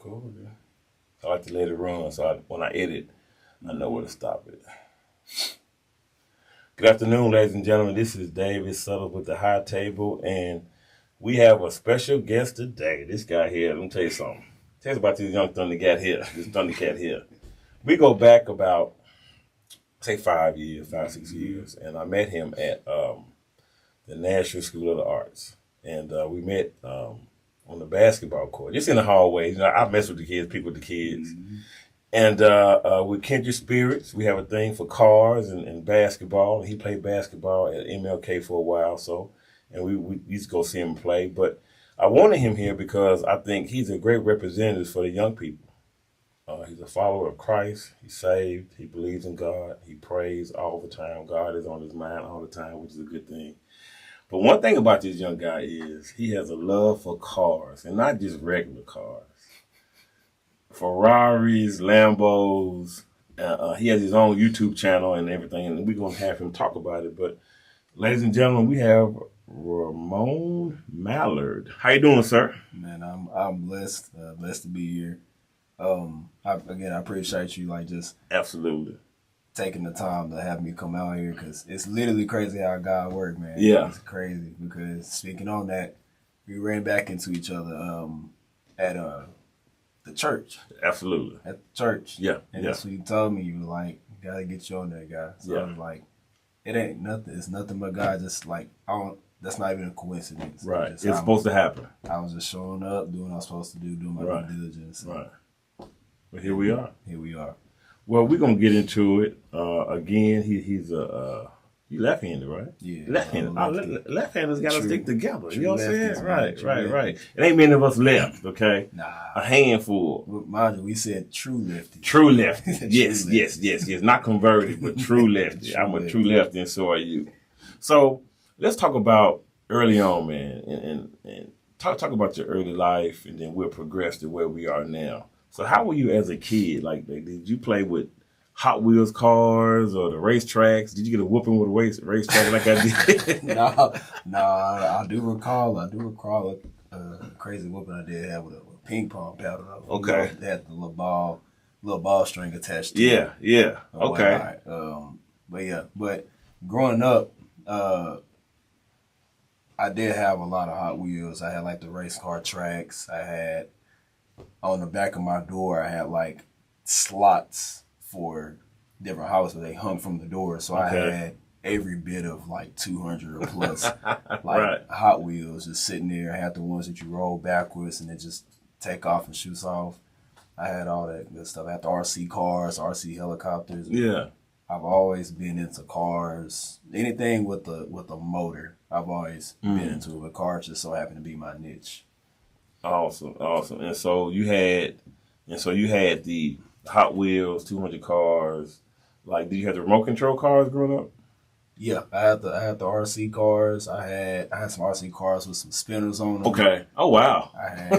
Cool. Yeah. I like to let it run, so when I edit, I know where to stop it. Good afternoon, ladies and gentlemen. This is David Sutter with the High Table, and we have a special guest today. This guy here, let me tell you something. Tell us about this young Thundercat here, this Thundercat here. We go back about, say, 5 years, 6 years, and I met him at the National School of the Arts. And we met on the basketball court, just in the hallway. You know, I mess with the kids, pick with the kids. Mm-hmm. And with Kindred Spirits, we have a thing for cars and basketball. He played basketball at MLK for a while, and we used to go see him play. But I wanted him here because I think he's a great representative for the young people. He's a follower of Christ. He's saved. He believes in God. He prays all the time. God is on his mind all the time, which is a good thing. But one thing about this young guy is he has a love for cars, and not just regular cars. Ferraris, Lambos. He has his own YouTube channel and everything, and we're going to have him talk about it. But, ladies and gentlemen, we have Ramon Mallory. How you doing, sir? Man, I'm blessed to be here. I appreciate you just absolutely taking the time to have me come out here, because it's literally crazy how God works, man. Yeah, it's crazy, because speaking on that, we ran back into each other at the church. Absolutely, at the church. Yeah, and that's what you told me. You were like, you gotta get you on there, guy. So I was like, it ain't nothing. It's nothing but God. Just like that's not even a coincidence. Right, it's supposed to happen. I was just showing up, doing what I was supposed to do, doing my due diligence. Right. But here we are. Here we are. Well, we're gonna get into it. Again, he's you left-handed, right? Yeah. Left-handed. Left-handers gotta stick together. You know what I'm saying? Right. Right. It ain't many of us left, okay? Nah. A handful. Mind you, we said true lefty. True lefty. Yes. Not converted, but true lefty. I'm a true lefty, and so are you. So let's talk about early on, man, and talk about your early life, and then we'll progress to where we are now. So how were you as a kid? Like, did you play with Hot Wheels cars or the racetracks? Did you get a whooping with a racetrack like I did? No. I do recall a crazy whooping I did have with a ping pong paddle. Okay. It had the little ball string attached to it. Yeah. Okay. But growing up, I did have a lot of Hot Wheels. I had like the race car tracks. I had on the back of my door, I had like slots for different houses where they hung from the door. So I had every bit of like 200 or plus Hot Wheels just sitting there. I had the ones that you roll backwards and then just take off and shoots off. I had all that good stuff. I had the RC cars, RC helicopters. Yeah. I've always been into cars. Anything with a motor, I've always been into it. But cars just so happen to be my niche. Awesome. And so you had the Hot Wheels, 200 cars. Like, did you have the remote control cars growing up? Yeah, I had the RC cars. I had some RC cars with some spinners on them. Okay. Oh wow. I had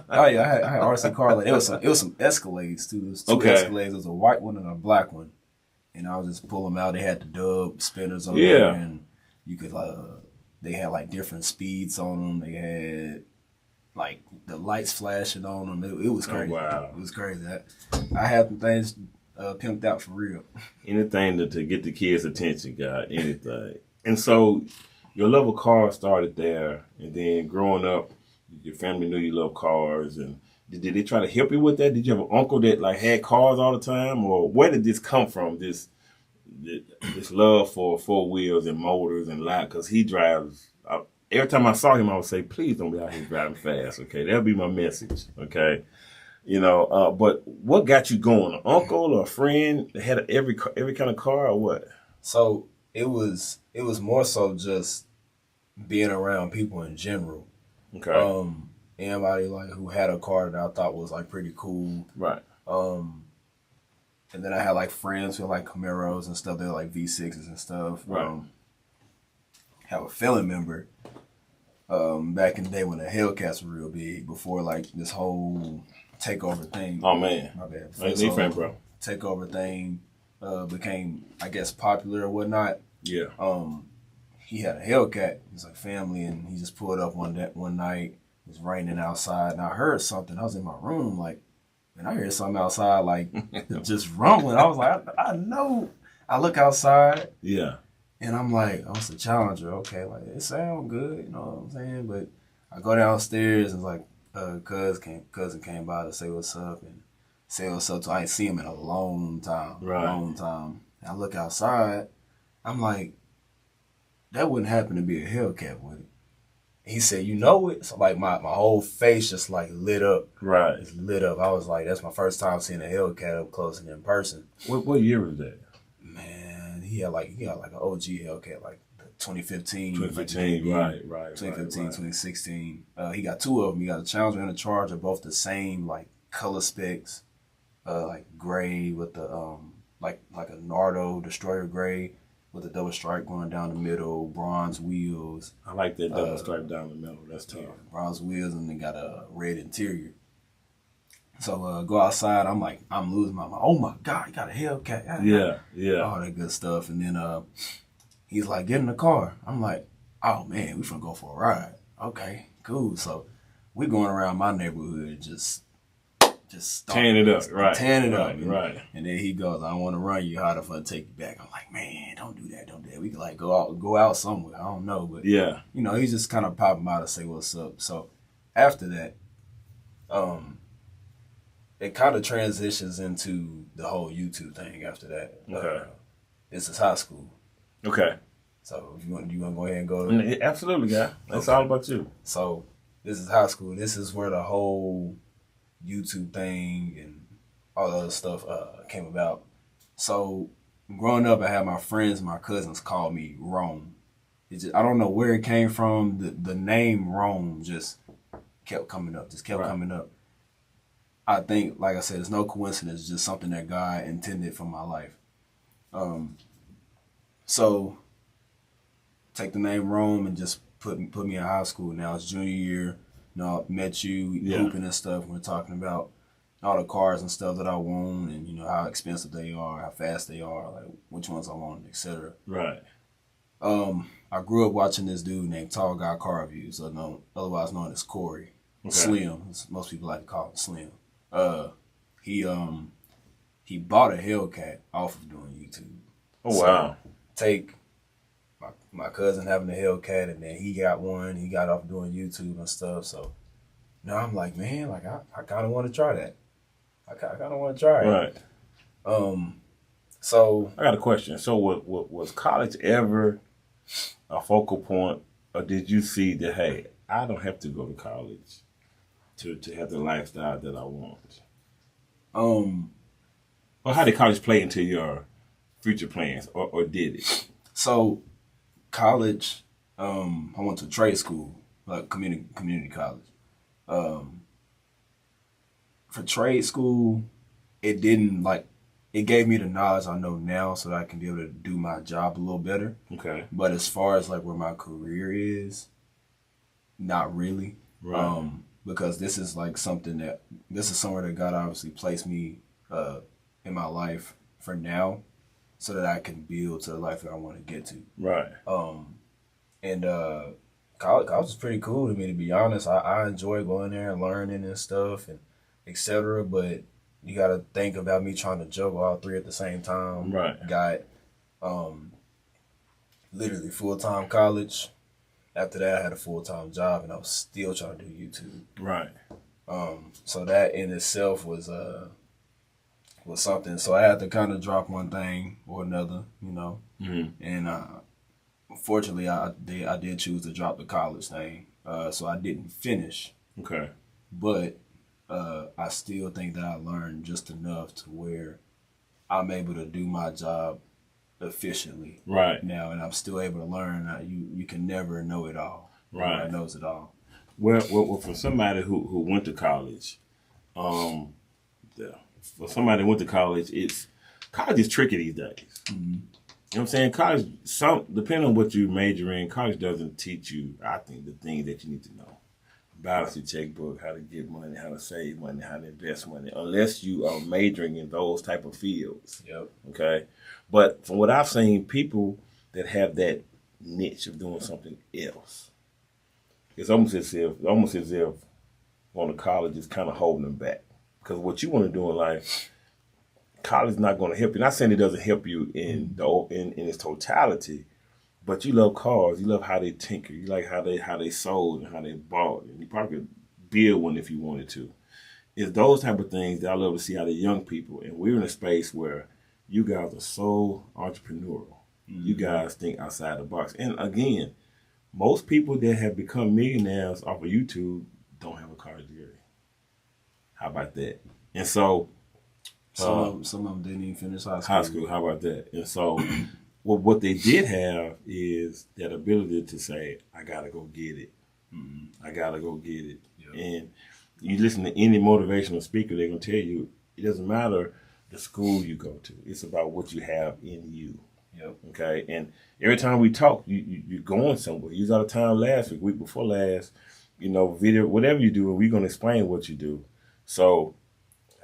RC cars. Like, it was some Escalades too. It was two Escalades. It was a white one and a black one. And I would just pull them out. They had the dub spinners on them, and you could they had like different speeds on them. They had like the lights flashing on them. It was crazy. Oh, wow. It was crazy. I had the things pimped out for real. Anything to get the kids' attention, God, anything. And so your love of cars started there, and then growing up, your family knew you loved cars, and did they try to help you with that? Did you have an uncle that like had cars all the time, or where did this come from? This love for four wheels and motors and light, because he drives. Every time I saw him, I would say, "Please don't be out here driving fast." Okay, that'll be my message. Okay, but what got you going? An uncle or a friend that had every kind of car, or what? So it was more so just being around people in general. Okay. Anybody like who had a car that I thought was like pretty cool. Right. And then I had like friends who like Camaros and stuff. They're like V6s and stuff. Right. Have a family member back in the day when the Hellcats were real big, before like this whole takeover thing. Oh man, my bad. Hey, friend, bro. Takeover thing became, I guess, popular or whatnot. Yeah. He had a Hellcat. He's like family, and he just pulled up one night. It's raining outside, and I heard something. I was in my room, like, and I heard something outside, like, just rumbling. I was like, I know. I look outside. Yeah. And I'm like, oh, it's a Challenger. Okay, like, it sound good, you know what I'm saying? But I go downstairs, and it's like, cousin came by to say what's up, and say what's up. So I ain't seen him in a long time. Right. Long time. And I look outside. I'm like, that wouldn't happen to be a Hellcat, would it? He said, you know it? So, like, my whole face just, like, lit up. Right. It's lit up. I was like, that's my first time seeing a Hellcat up close and in person. What year was that? Man, he had like an OG Hellcat, like 2015. 2015, right. 2015, 2016. He got two of them. He got a Challenger and a Charger, both the same, like, color specs. Like, gray with the, like a Nardo Destroyer gray, with a double stripe going down the middle, bronze wheels. I like that double stripe down the middle. That's tough. Bronze wheels, and then got a red interior. So go outside. I'm like, I'm losing my mind. Oh my God, he got a Hellcat. Yeah. All that good stuff. And then he's like, get in the car. I'm like, oh man, we finna go for a ride. Okay, cool. So we going around my neighborhood, just tearing it up, right? Tearing it up, right. And then he goes, I want to run you harder for take you back. I'm like, man, don't do that. We could like go out somewhere. I don't know, but yeah, you know, he's just kind of popping by to say what's up. So after that, it kind of transitions into the whole YouTube thing. After that, okay, this is high school. Okay, so if you want to go ahead and go. Absolutely, guy. That's all about you. So this is high school. This is where the whole YouTube thing and all the other stuff came about. So growing up, I had my friends, my cousins call me Rome. I don't know where it came from. The name Rome just kept coming up. Coming up. I think, like I said, it's no coincidence. It's just something that God intended for my life. So take the name Rome and just put me in high school. Now it's junior year. You know, I met you, hooping and stuff. We're talking about all the cars and stuff that I want, and you know how expensive they are, how fast they are, like which ones I want, etc. Right. I grew up watching this dude named Tall Guy Car Reviews, otherwise known as Corey. Okay. Slim. Most people like to call him Slim. He bought a Hellcat off of doing YouTube. Oh wow! Take my cousin having a Hellcat, and then he got one. He got off doing YouTube and stuff. So now I'm like, man, like I kind of want to try that. I kind of want to try it. Right. So I got a question. So was college ever a focal point, or did you see that, hey, I don't have to go to college to have the lifestyle that I want? Or how did college play into your future plans, or did it? So college, I went to trade school, like community college. For trade school, it gave me the knowledge I know now so that I can be able to do my job a little better. Okay. But as far as like where my career is, not really. Right. Because this is somewhere that God obviously placed me in my life for now, so that I can build to the life that I want to get to. Right. College was pretty cool to me, to be honest. I enjoy going there and learning and stuff and etc. But you got to think about me trying to juggle all three at the same time. Right. Got literally full-time college. After that, I had a full-time job, and I was still trying to do YouTube. Right. So that in itself was something. So I had to kind of drop one thing or another, you know. Mm-hmm. And fortunately, I did choose to drop the college thing. So I didn't finish. Okay. But I still think that I learned just enough to where I'm able to do my job efficiently right now, and I'm still able to learn. You can never know it all. Right. Nobody knows it all. Well, for somebody who went to college, for somebody who went to college, college is tricky these days. Mm-hmm. You know what I'm saying? College, depending on what you major in, college doesn't teach you, I think, the things that you need to know. Balance your checkbook, how to get money, how to save money, how to invest money, unless you are majoring in those type of fields. Yep. Okay? But from what I've seen, people that have that niche of doing something else, it's almost as if on the college is kind of holding them back. Because what you want to do in life, college is not going to help you. Not saying it doesn't help you in its totality, but you love cars. You love how they tinker. You like how they sold and how they bought. And you probably could build one if you wanted to. It's those type of things that I love to see out of young people. And we're in a space where you guys are so entrepreneurial. Mm-hmm. You guys think outside the box. And again, most people that have become millionaires off of YouTube don't have a college degree. How about that? And so some of them didn't even finish high school. High school, how about that? And so what they did have is that ability to say, I gotta go get it. Mm-hmm. I gotta go get it. Yep. And you listen to any motivational speaker, they're gonna tell you it doesn't matter the school you go to. It's about what you have in you. Yep. Okay. And every time we talk, you're going somewhere. You was out of town last week before last, video, whatever you do, we're gonna explain what you do. So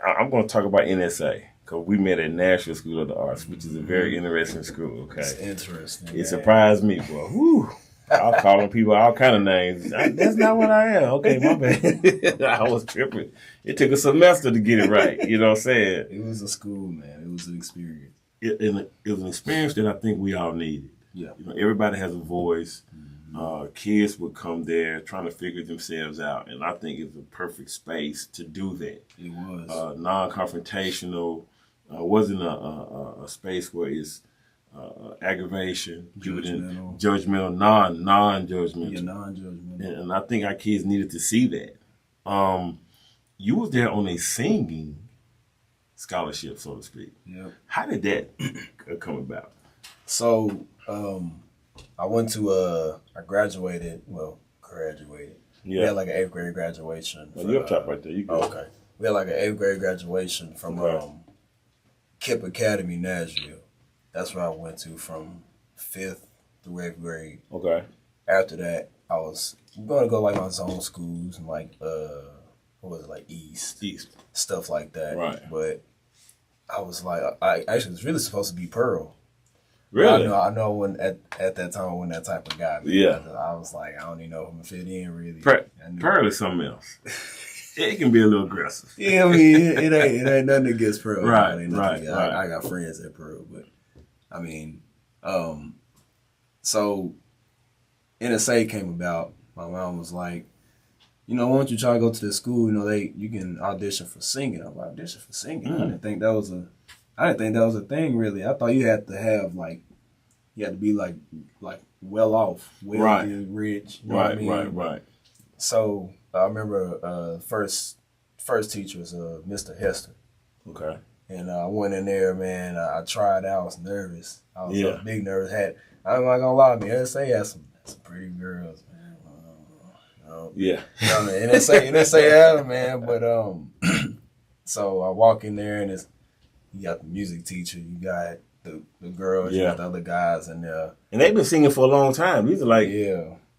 I'm gonna talk about NSA because we met at Nashville School of the Arts, which is a very interesting school. Okay. It's interesting. It surprised me, boy. Whew. I was calling people all kind of names. That's not what I am. Okay, my bad. I was tripping. It took a semester to get it right. You know what I'm saying? It was a school, man. It was an experience. It was an experience that I think we all needed. Yeah. Everybody has a voice. Kids would come there trying to figure themselves out, and I think it's a perfect space to do that. It was non-confrontational. Wasn't a space where it's aggravation, judgmental, non-judgmental. Yeah, non-judgmental. And I think our kids needed to see that. You was there on a singing scholarship, so to speak. Yeah. How did that come about? So, I went to I graduated. Yeah. We had like an 8th grade graduation. Well, you're up top right there. You go. Okay. We had like an 8th grade graduation from KIPP Academy, Nashville. That's where I went to from 5th through 8th grade. Okay. After that, I was going to go like my zone schools and like what was it, like East stuff like that. Right. But I was like, I actually was really supposed to be Pearl. Really? I know when at that time I wasn't that type of guy. Yeah. I was like, I don't even know if I'm gonna fit in really. Pearl is something else. It can be a little aggressive. Yeah, I mean, it ain't nothing against Pearl. Right. I got friends at Pearl, but I mean, so NSA came about. My mom was like, why don't you try to go to this school? You can audition for singing. I'm like, audition for singing? I didn't think that was a thing really. I thought you had to have you had to be like well off, wealthy, rich. You know what I mean? Right. So I remember first teacher was Mr. Hester. Okay. And I went in there, man. I tried out. I was nervous. I was a big nervous. I'm not gonna lie to me. NSA had some pretty girls, man. Yeah. NSA had them, man. But so I walk in there and you got the music teacher, you got the girls, you got the other guys, and they've been singing for a long time. These are like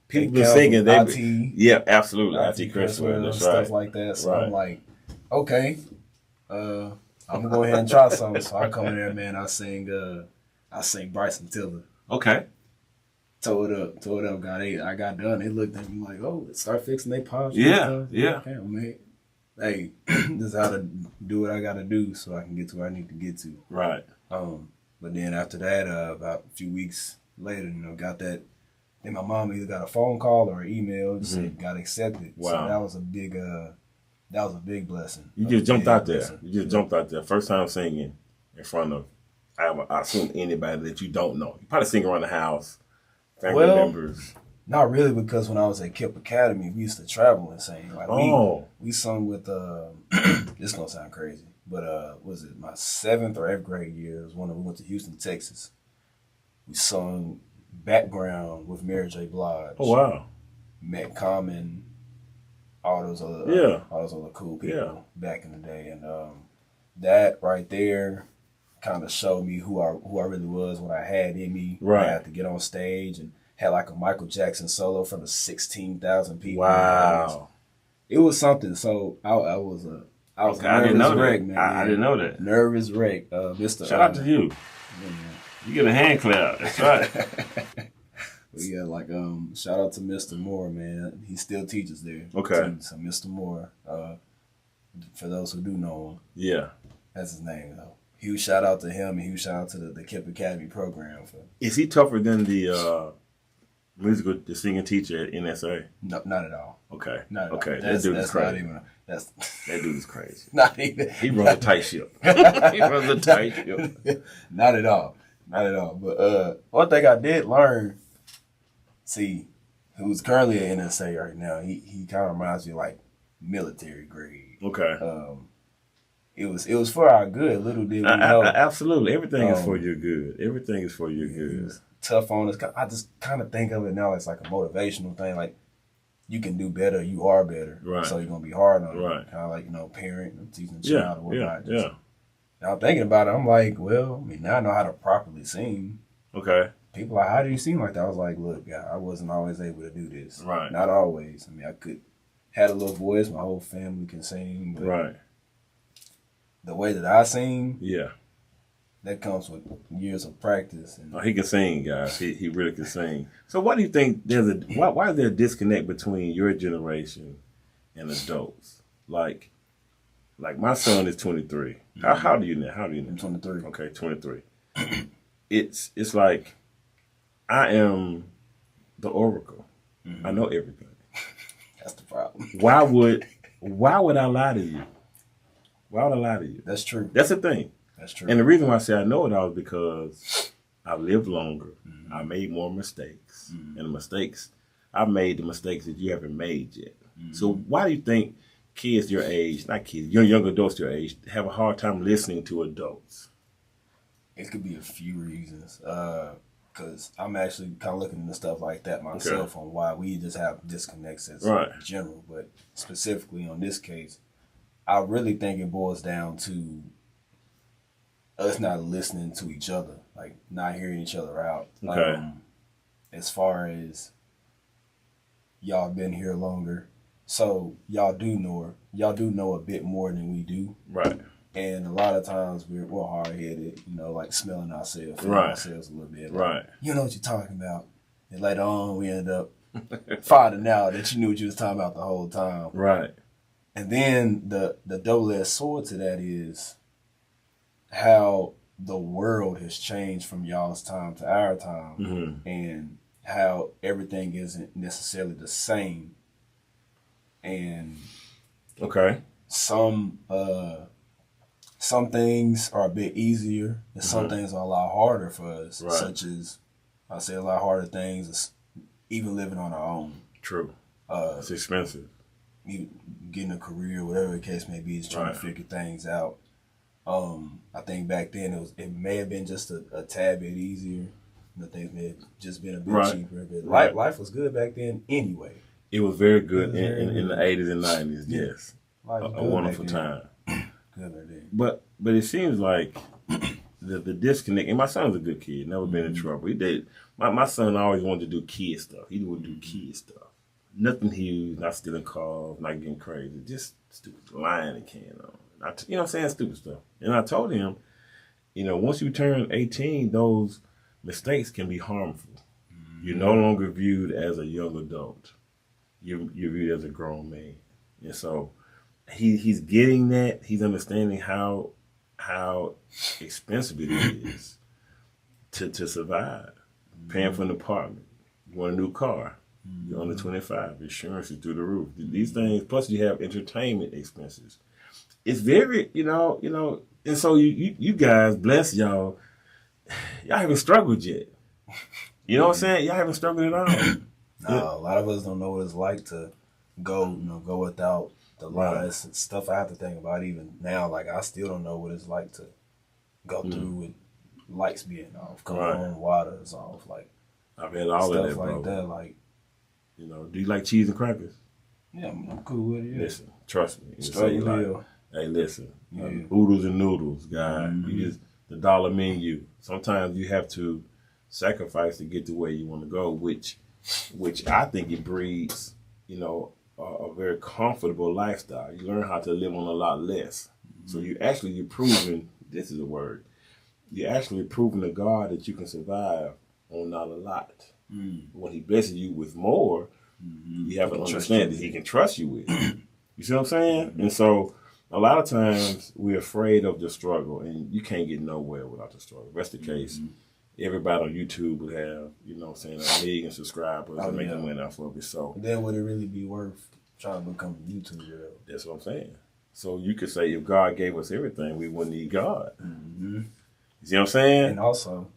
people been singing. IT, absolutely. IT Crestwell, that's stuff like that. So I'm like, okay, I'm gonna go ahead and try something. So I come in there, man. I sing Bryson Tiller. Okay. Told up, I got done. They looked at me like, oh, start fixing their posture. Yeah. Okay, man. Hey, this is how to do what I got to do so I can get to where I need to get to. Right. But then after that, about a few weeks later, got that. Then my mom either got a phone call or an email and said got accepted. Wow. So that was a big blessing. You just jumped out there. Jumped out there. First time singing in front of, I assume, anybody that you don't know. You probably sing around the house, family members. Not really, because when I was at KIPP Academy, we used to travel and sing. We sung with, this gonna sound crazy, but was it my 7th or 8th grade year? It was when we went to Houston, Texas. We sung Background with Mary J. Blige. Oh, wow. Matt Common, all those other cool people back in the day. And that right there kind of showed me who I really was, what I had in me. Right. I had to get on stage and had like a Michael Jackson solo from the 16,000 people. Wow. It was something. So I was a I didn't know wreck, that. man. I didn't know that. Nervous wreck. Mr. Shout out to you. Yeah. You get a hand clap. That's right. But yeah, like shout out to Mr. Moore, man. He still teaches there. Okay. So Mr. Moore, for those who do know him, Yeah. that's his name though. Huge shout out to him and huge shout out to the KIPP Academy program. Is he tougher than the the singing teacher at NSA? No, not at all. Okay. Not at okay. all. That dude is crazy. Not even, that's that dude is crazy. Not even. He runs a tight ship. He runs a tight ship. Not at all. Not at all. But one thing I did learn, see, who's currently at NSA right now, he kind of reminds me of like military grade. Okay. It was for our good. Little did we know. Absolutely. Everything is for your good. Everything is for your good. Tough on us. I just kind of think of it now as like a motivational thing. Like, you can do better. You are better. Right. So you're going to be hard on right. it. Kind of like, parent and teaching the child or whatnot. Yeah. Now, thinking about it, I'm like, well, I mean, now I know how to properly sing. Okay. People are like, how do you sing like that? I was like, look, God, I wasn't always able to do this. Right. Not always. I mean, I had a little voice. My whole family can sing. But right. The way that I sing, yeah, that comes with years of practice. And he can sing, guys. He really can sing. So why do you think why is there a disconnect between your generation and adults? Like my son is 23. Mm-hmm. How do you know? I'm 23. Okay, 23. It's like I am the oracle. Mm-hmm. I know everything. That's the problem. Why would I lie to you? Why would I lie to you? That's true. That's the thing. That's true. And the reason why I say I know it all is because I've lived longer. Mm-hmm. I made more mistakes. Mm-hmm. And I've made the mistakes that you haven't made yet. Mm-hmm. So why do you think kids your age, not kids, young adults your age, have a hard time listening to adults? It could be a few reasons. Because I'm actually kind of looking into stuff like that myself on why we just have disconnects as general. But specifically on this case, I really think it boils down to us not listening to each other, like not hearing each other out. Okay. As far as y'all been here longer, so y'all do know a bit more than we do. Right. And a lot of times we're hard-headed, like smelling ourselves, feeling ourselves a little bit. Like, right. You know what you're talking about. And later on, we end up finding out that you knew what you was talking about the whole time. Right. And then the double-edged sword to that is how the world has changed from y'all's time to our time, mm-hmm. and how everything isn't necessarily the same. And some things are a bit easier, and some mm-hmm. things are a lot harder for us. Right. Such as, I say, a lot harder things is even living on our own. True. It's expensive. Getting a career, whatever the case may be, is trying to figure things out. I think back then it may have been just a tad bit easier. Things may have just been a bit cheaper. But life was good back then anyway. It was very good in the 80s and 90s, yes. A wonderful time. Good back then. But it seems like the disconnect, and my son's a good kid, never been in trouble. He did. My son always wanted to do kid stuff. He would do kid stuff. Nothing huge, not stealing cars, not getting crazy, just stupid lying and can on. You know what I'm saying? Stupid stuff. And I told him, once you turn 18, those mistakes can be harmful. Mm-hmm. You're no longer viewed as a young adult. You're viewed as a grown man. And so he's getting that. He's understanding how expensive it is to survive. Mm-hmm. Paying for an apartment. You want a new car. You're under 25. Insurance is through the roof. These things, plus you have entertainment expenses. It's very, and so you guys, bless y'all haven't struggled yet. You know what I'm saying? Y'all haven't struggled at all. No, a lot of us don't know what it's like to go without the lies and stuff I have to think about even now. Like, I still don't know what it's like to go through with lights being off, coming on, water is off. Like, I've had all of that, bro. Stuff like that, like. Do you like cheese and crackers? Yeah, I'm cool with it. Yeah. Listen, trust me. Hey, listen. Yeah. Oodles and noodles, guy. Mm-hmm. The dollar menu. Sometimes you have to sacrifice to get to where you want to go, which I think it breeds, a very comfortable lifestyle. You learn how to live on a lot less. Mm-hmm. So you're proving, this is a word, you're actually proving to God that you can survive on not a lot. When he blesses you with more, you have to understand that he can trust you with it. You see what I'm saying? And so a lot of times we're afraid of the struggle, and you can't get nowhere without the struggle. If that's the case, everybody on YouTube would have, you know what I'm saying, 1 million subscribers and make money off of it. So then would it really be worth trying to become a YouTuber? That's what I'm saying. So you could say if God gave us everything, we wouldn't need God. You see what I'm saying? And also,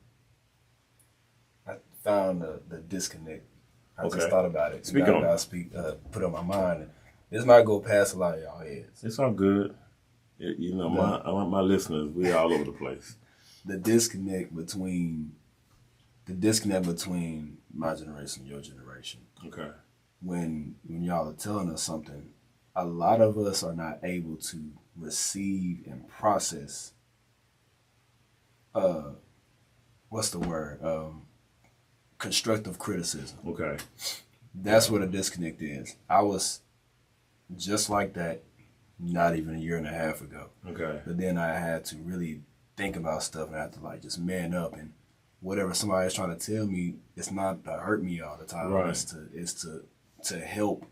I found the disconnect. I just thought about it. Speak on it. Put on my mind. This might go past a lot of y'all heads. It's all good. You know, my listeners, we all over the place. The disconnect between my generation and your generation. Okay. When y'all are telling us something, a lot of us are not able to receive and process. What's the word? Constructive criticism. Okay. That's what a disconnect is. I was just like that not even a year and a half ago. Okay. But then I had to really think about stuff and I had to like just man up, and whatever somebody's trying to tell me, it's not to hurt me all the time. Right. It's to help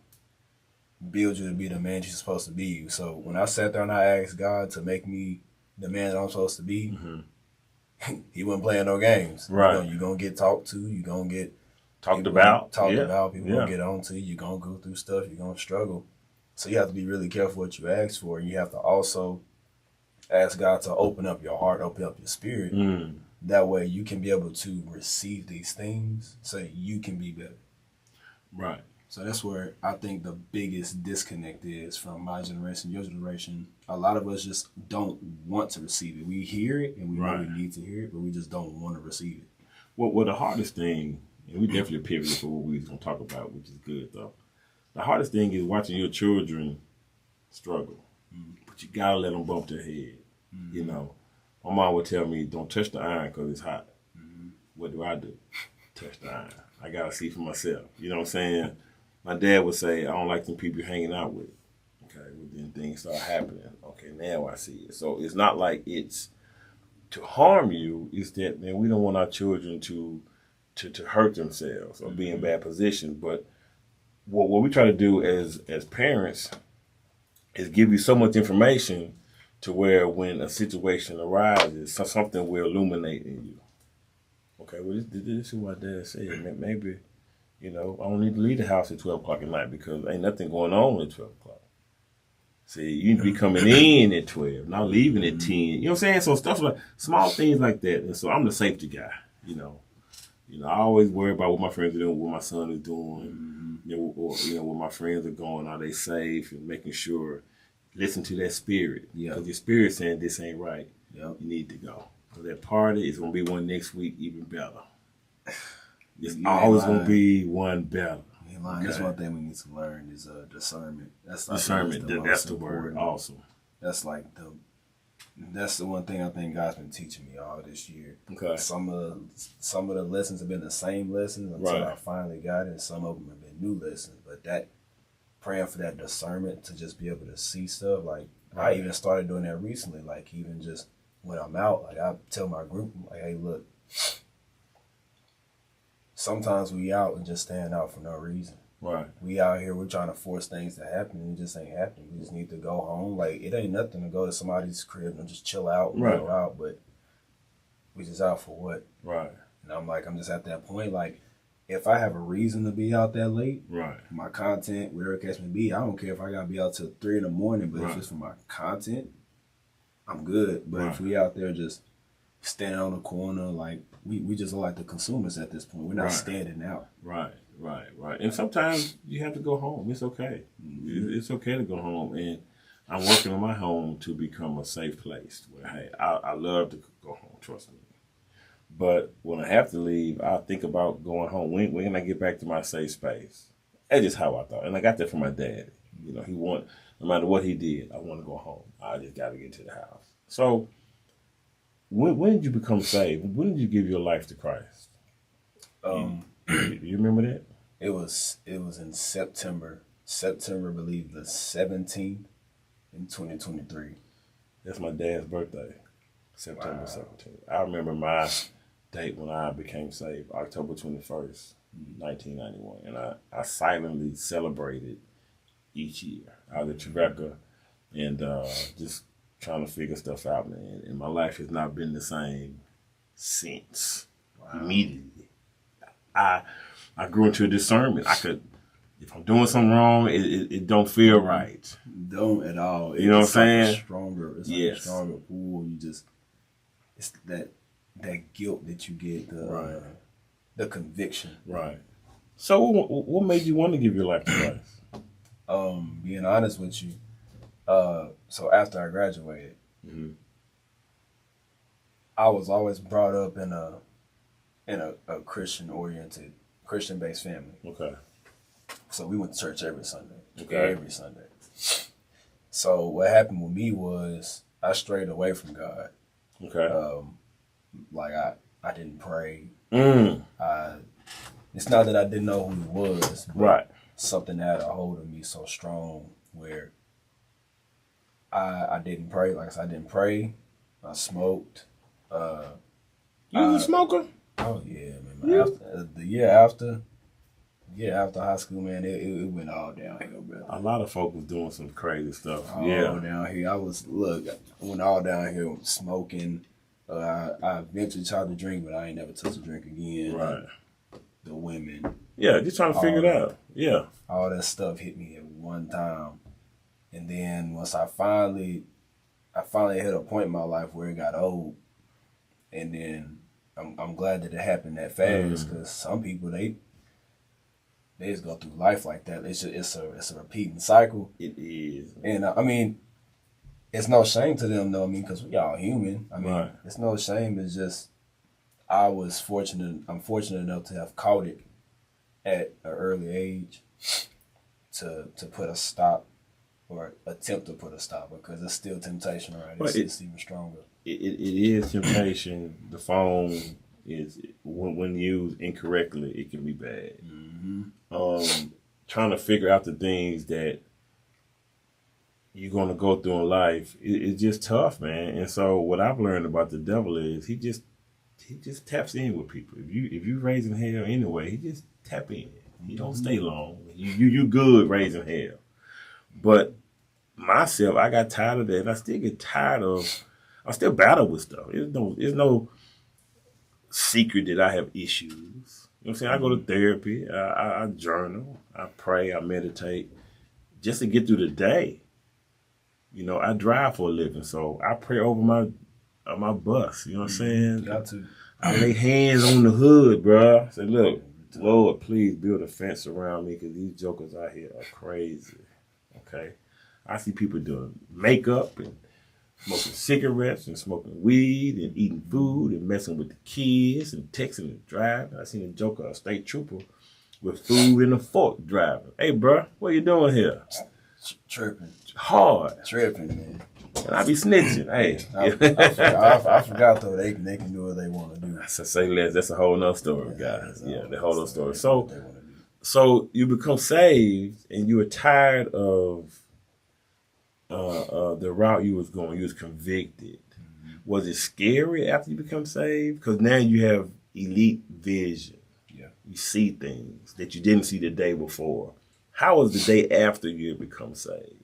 build you to be the man you're supposed to be. So when I sat there and I asked God to make me the man that I'm supposed to be, he wasn't playing no games. Right. You're going to get talked to. You're going to get talked about. People going to get on to you. You're going to go through stuff. You're going to struggle. So you have to be really careful what you ask for. And you have to also ask God to open up your heart, open up your spirit. That way you can be able to receive these things so you can be better. Right. So that's where I think the biggest disconnect is from my generation, your generation. A lot of us just don't want to receive it. We hear it and we know we need to hear it, but we just don't want to receive it. Well, the hardest thing, and we definitely pivoted for what we was going to talk about, which is good though. The hardest thing is watching your children struggle. But you got to let them bump their head. You know, my mom would tell me, don't touch the iron because it's hot. What do? Touch the iron. I got to see for myself. You know what I'm saying? My dad would say, I don't like them people you're hanging out with. Okay, well, then things start happening. Okay, now I see it. So it's not like it's to harm you. It's that, man, we don't want our children to hurt themselves or be in bad position. But what we try to do as parents is give you so much information to where when a situation arises, something will illuminate in you. Okay, well, this is what my dad said. Maybe, you know, I don't need to leave the house at 12 o'clock at night because ain't nothing going on at 12 o'clock. See, you need to be coming in at 12, not leaving at 10. You know what I'm saying? So stuff like, small things like that. And so I'm the safety guy, you know. I always worry about what my friends are doing, what my son is doing, where my friends are going, are they safe, and making sure, listen to that spirit. Because your spirit saying this ain't right. You need to go. So that party is going to be one next week even better. It's always going to be one better. Okay. That's one thing we need to learn is discernment. Discernment. That's the word. Awesome. That's the one thing I think God's been teaching me all this year. Okay. Some of the lessons have been the same lessons until I finally got it, and some of them have been new lessons. But that praying for that discernment to just be able to see stuff, like I even started doing that recently. Like even just when I'm out, like I tell my group, like, hey, look, sometimes we out and just stand out for no reason. Right. We out here, we're trying to force things to happen, and it just ain't happening. We just need to go home. Like, it ain't nothing to go to somebody's crib and just chill out and go out, but we just out for what? Right. And I'm just at that point, like, if I have a reason to be out that late, my content, wherever it catch me be, I don't care if I gotta be out till 3 in the morning, but if it's for my content, I'm good. But if we out there just standing on the corner, like, we just look like the consumers at this point. We're not standing out. Right. And sometimes you have to go home. It's okay. It's okay to go home. And I'm working on my home to become a safe place. Where, hey, I love to go home, trust me. But when I have to leave, I think about going home. When can I get back to my safe space? That's just how I thought. And I got that from my dad. He no matter what he did, I want to go home. I just got to get to the house. So when did you become saved? When did you give your life to Christ? You remember that? It was in September, I believe the 17th in 2023. That's my dad's birthday, September 17th. I remember my date when I became saved, October 21st. 1991, and I silently celebrated each year. I was at Tribeca and just trying to figure stuff out, man. And my life has not been the same since. Wow. Immediately, I grew into a discernment. I could, if I'm doing something wrong, it don't feel right. Don't at all. You know what I'm saying? It's like a stronger pull. You just, it's that guilt that you get, the conviction. Right. So what made you want to give your life to Christ? Being honest with you, so after I graduated, I was always brought up in a Christian-oriented, Christian-based family. Okay. So we went to church every Sunday. Okay. Every Sunday. So what happened with me was I strayed away from God. Okay. Like I didn't pray. Mm. It's not that I didn't know who he was, but Right. something had a hold of me so strong where I didn't pray. Like I said, I didn't pray. I smoked. You was a smoker? Oh yeah, man. After, the year after high school, man, it went all downhill, brother. A lot of folk was doing some crazy stuff. All down here. I went all downhill, smoking. I eventually tried to drink, but I ain't never touched a drink again. Right. The women. Yeah, just trying to figure it out. Yeah. All that stuff hit me at one time. And then once I finally hit a point in my life where it got old. And then I'm glad that it happened that fast, because some people they just go through life like that. It's a repeating cycle. It is. And I mean, it's no shame to them though. I mean, because we all human. I mean, It's no shame. It's just I'm fortunate enough to have caught it at an early age to put a stop, or attempt to put a stop, because it's still temptation, right? It's even stronger. It is temptation. The phone is, when used incorrectly, it can be bad. Mm-hmm. Trying to figure out the things that you're going to go through in life, it's just tough, man. And so what I've learned about the devil is he just taps in with people. If you raising hell anyway, he just tap in. He don't stay long. You good raising hell. But myself, I got tired of that. And I still get tired of. I still battle with stuff. There's no secret that I have issues. You know what I'm saying? I go to therapy. I journal. I pray. I meditate, just to get through the day. You know, I drive for a living, so I pray over my bus. You know what I'm saying? Got to. I lay hands on the hood, bro. I say, look, Lord, please build a fence around me, because these jokers out here are crazy. Okay? I see people doing makeup and smoking cigarettes and smoking weed and eating food and messing with the kids and texting and driving. I seen a joker, a state trooper, with food and a fork driving. Hey, bro, what you doing here? Tripping. Hard. Tripping, man. And I be snitching. Hey. I forgot, though, they can do what they want to do. Say less. That's a whole nother story, guys. Yeah, the whole other story. So you become saved, and you were tired of the route you was going. You was convicted. Mm-hmm. Was it scary after you become saved? Because now you have elite vision. Yeah. You see things that you didn't see the day before. How was the day after you had become saved?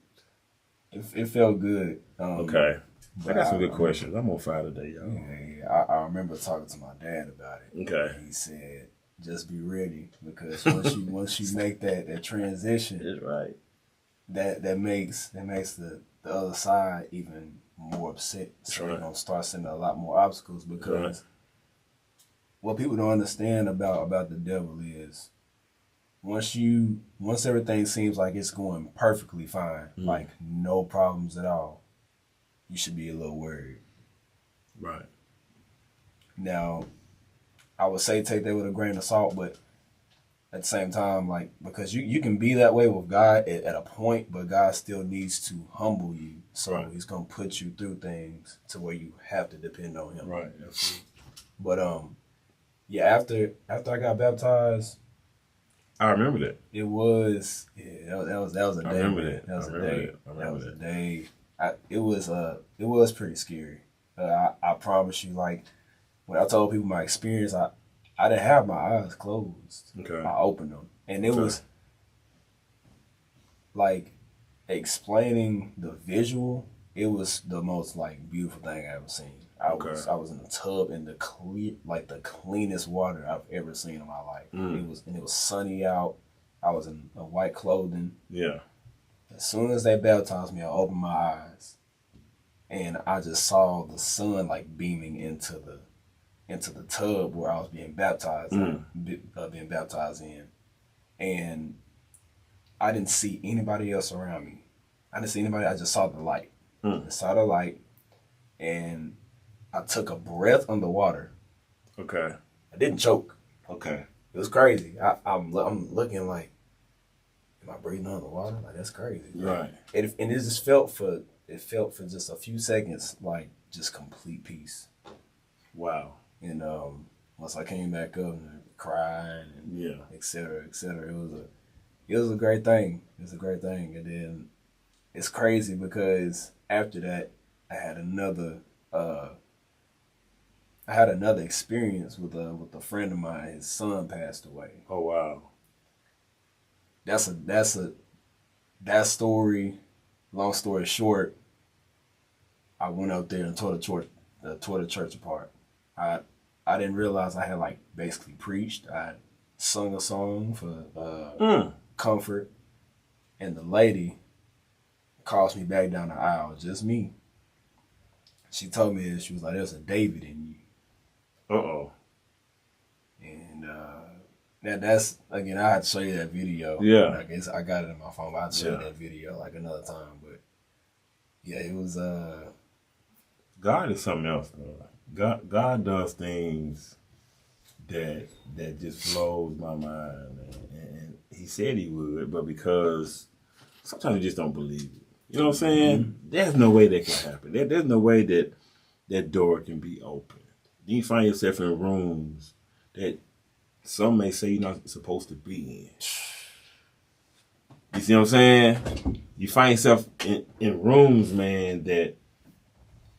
It felt good. Okay. I got some good questions. I'm on fire today, y'all. Yeah, I remember talking to my dad about it. Okay. And he said, just be ready, because once you make that transition, that's right. That makes the other side even more upset. So you're gonna start seeing a lot more obstacles, because what people don't understand about the devil is once everything seems like it's going perfectly fine, like no problems at all, you should be a little worried. Right. Now, I would say take that with a grain of salt, but at the same time, like, because you can be that way with God at a point, but God still needs to humble you. So he's going to put you through things to where you have to depend on him. Right. Absolutely. But, yeah, after I got baptized, I remember that. It was, that was a day. I remember that. That was a day. That was a day. It was pretty scary. I promise you, like, when I told people my experience, I I didn't have my eyes closed. Okay. I opened them, and it was like explaining the visual. It was the most like beautiful thing I ever seen. I was in a tub in the cleanest water I've ever seen in my life. It was sunny out. I was in a white clothing. Yeah. As soon as they baptized me, I opened my eyes, and I just saw the sun like beaming into the tub where I was being baptized, being baptized in, and I didn't see anybody else around me. I didn't see anybody. I just saw the light. I saw the light, and I took a breath underwater. Okay. I didn't choke. Okay. It was crazy. I'm looking like, am I breathing underwater? Like, that's crazy. Right. And it just felt for just a few seconds like just complete peace. Wow. And once I came back up and cried and et cetera, it was a great thing. It was a great thing. And then it's crazy because after that I had another experience with a friend of mine. His son passed away. Oh wow. That story, long story short, I went up there and tore the church apart. I didn't realize I had like basically preached. I sung a song for comfort, and the lady calls me back down the aisle, just me. She told me that she was like, "There's a David in you." Uh-oh. And that's, again, I had to show you that video. Yeah. I guess I got it in my phone, but I had to show you that video like another time. But yeah, it was God is something else, though. God does things that just blows my mind. And he said he would, but because sometimes you just don't believe it. You know what I'm saying? There's no way that can happen. There's no way that door can be opened. You find yourself in rooms that some may say you're not supposed to be in. You see what I'm saying? You find yourself in rooms, man, that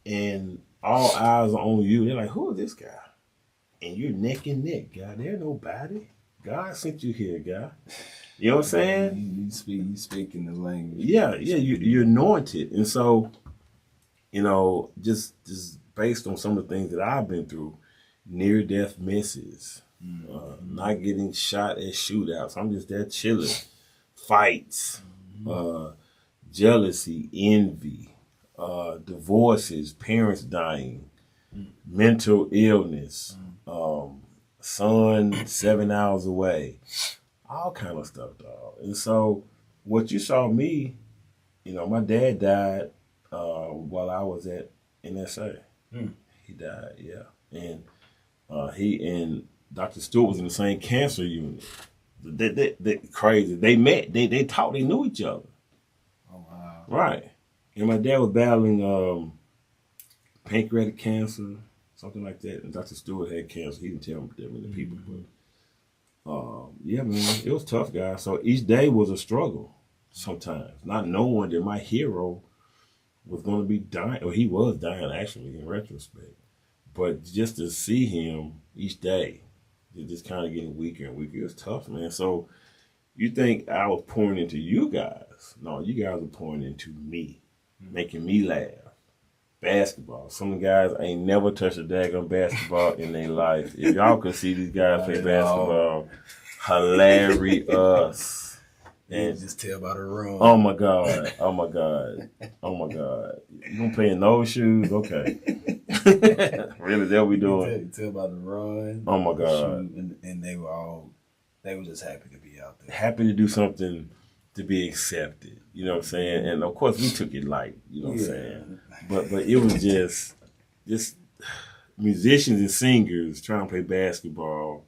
and all eyes are on you. They're like, who is this guy? And you're neck and neck, guy. There's nobody. God sent you here, guy. You know what I'm saying? You speak in the language. Yeah, you're anointed. And so, just based on some of the things that I've been through, near-death misses, not getting shot at shootouts. I'm just there chilling. Fights, jealousy, envy, divorces, parents dying, mental illness, son 7 hours away, all kind of stuff, dog. And so what you saw me, my dad died while I was at NSA. He died, yeah. And he and Dr. Stewart was in the same cancer unit. They crazy. They met. They talked. They knew each other. Oh wow! Right. And my dad was battling pancreatic cancer, something like that. And Dr. Stewart had cancer. He didn't tell that many people, but yeah, man, it was tough, guys. So each day was a struggle. Sometimes not knowing that my hero was going to be dying, or he was dying actually in retrospect. But just to see him each day, it just kind of getting weaker and weaker. It was tough, man. So you think I was pouring into you guys? No, you guys are pouring into me, making me laugh. Basketball. Some guys ain't never touched a daggone basketball in their life. If y'all could see these guys play basketball, hilarious. And just tell by the run. Oh my God. Oh my God. Oh my God. You gonna play in those shoes? Okay. Really, that we doing? You tell by the run. Oh my God. And they were just happy to be out there. Happy to do something to be accepted. You know what I'm saying? And of course we took it light, you know what I'm saying? But it was just musicians and singers trying to play basketball.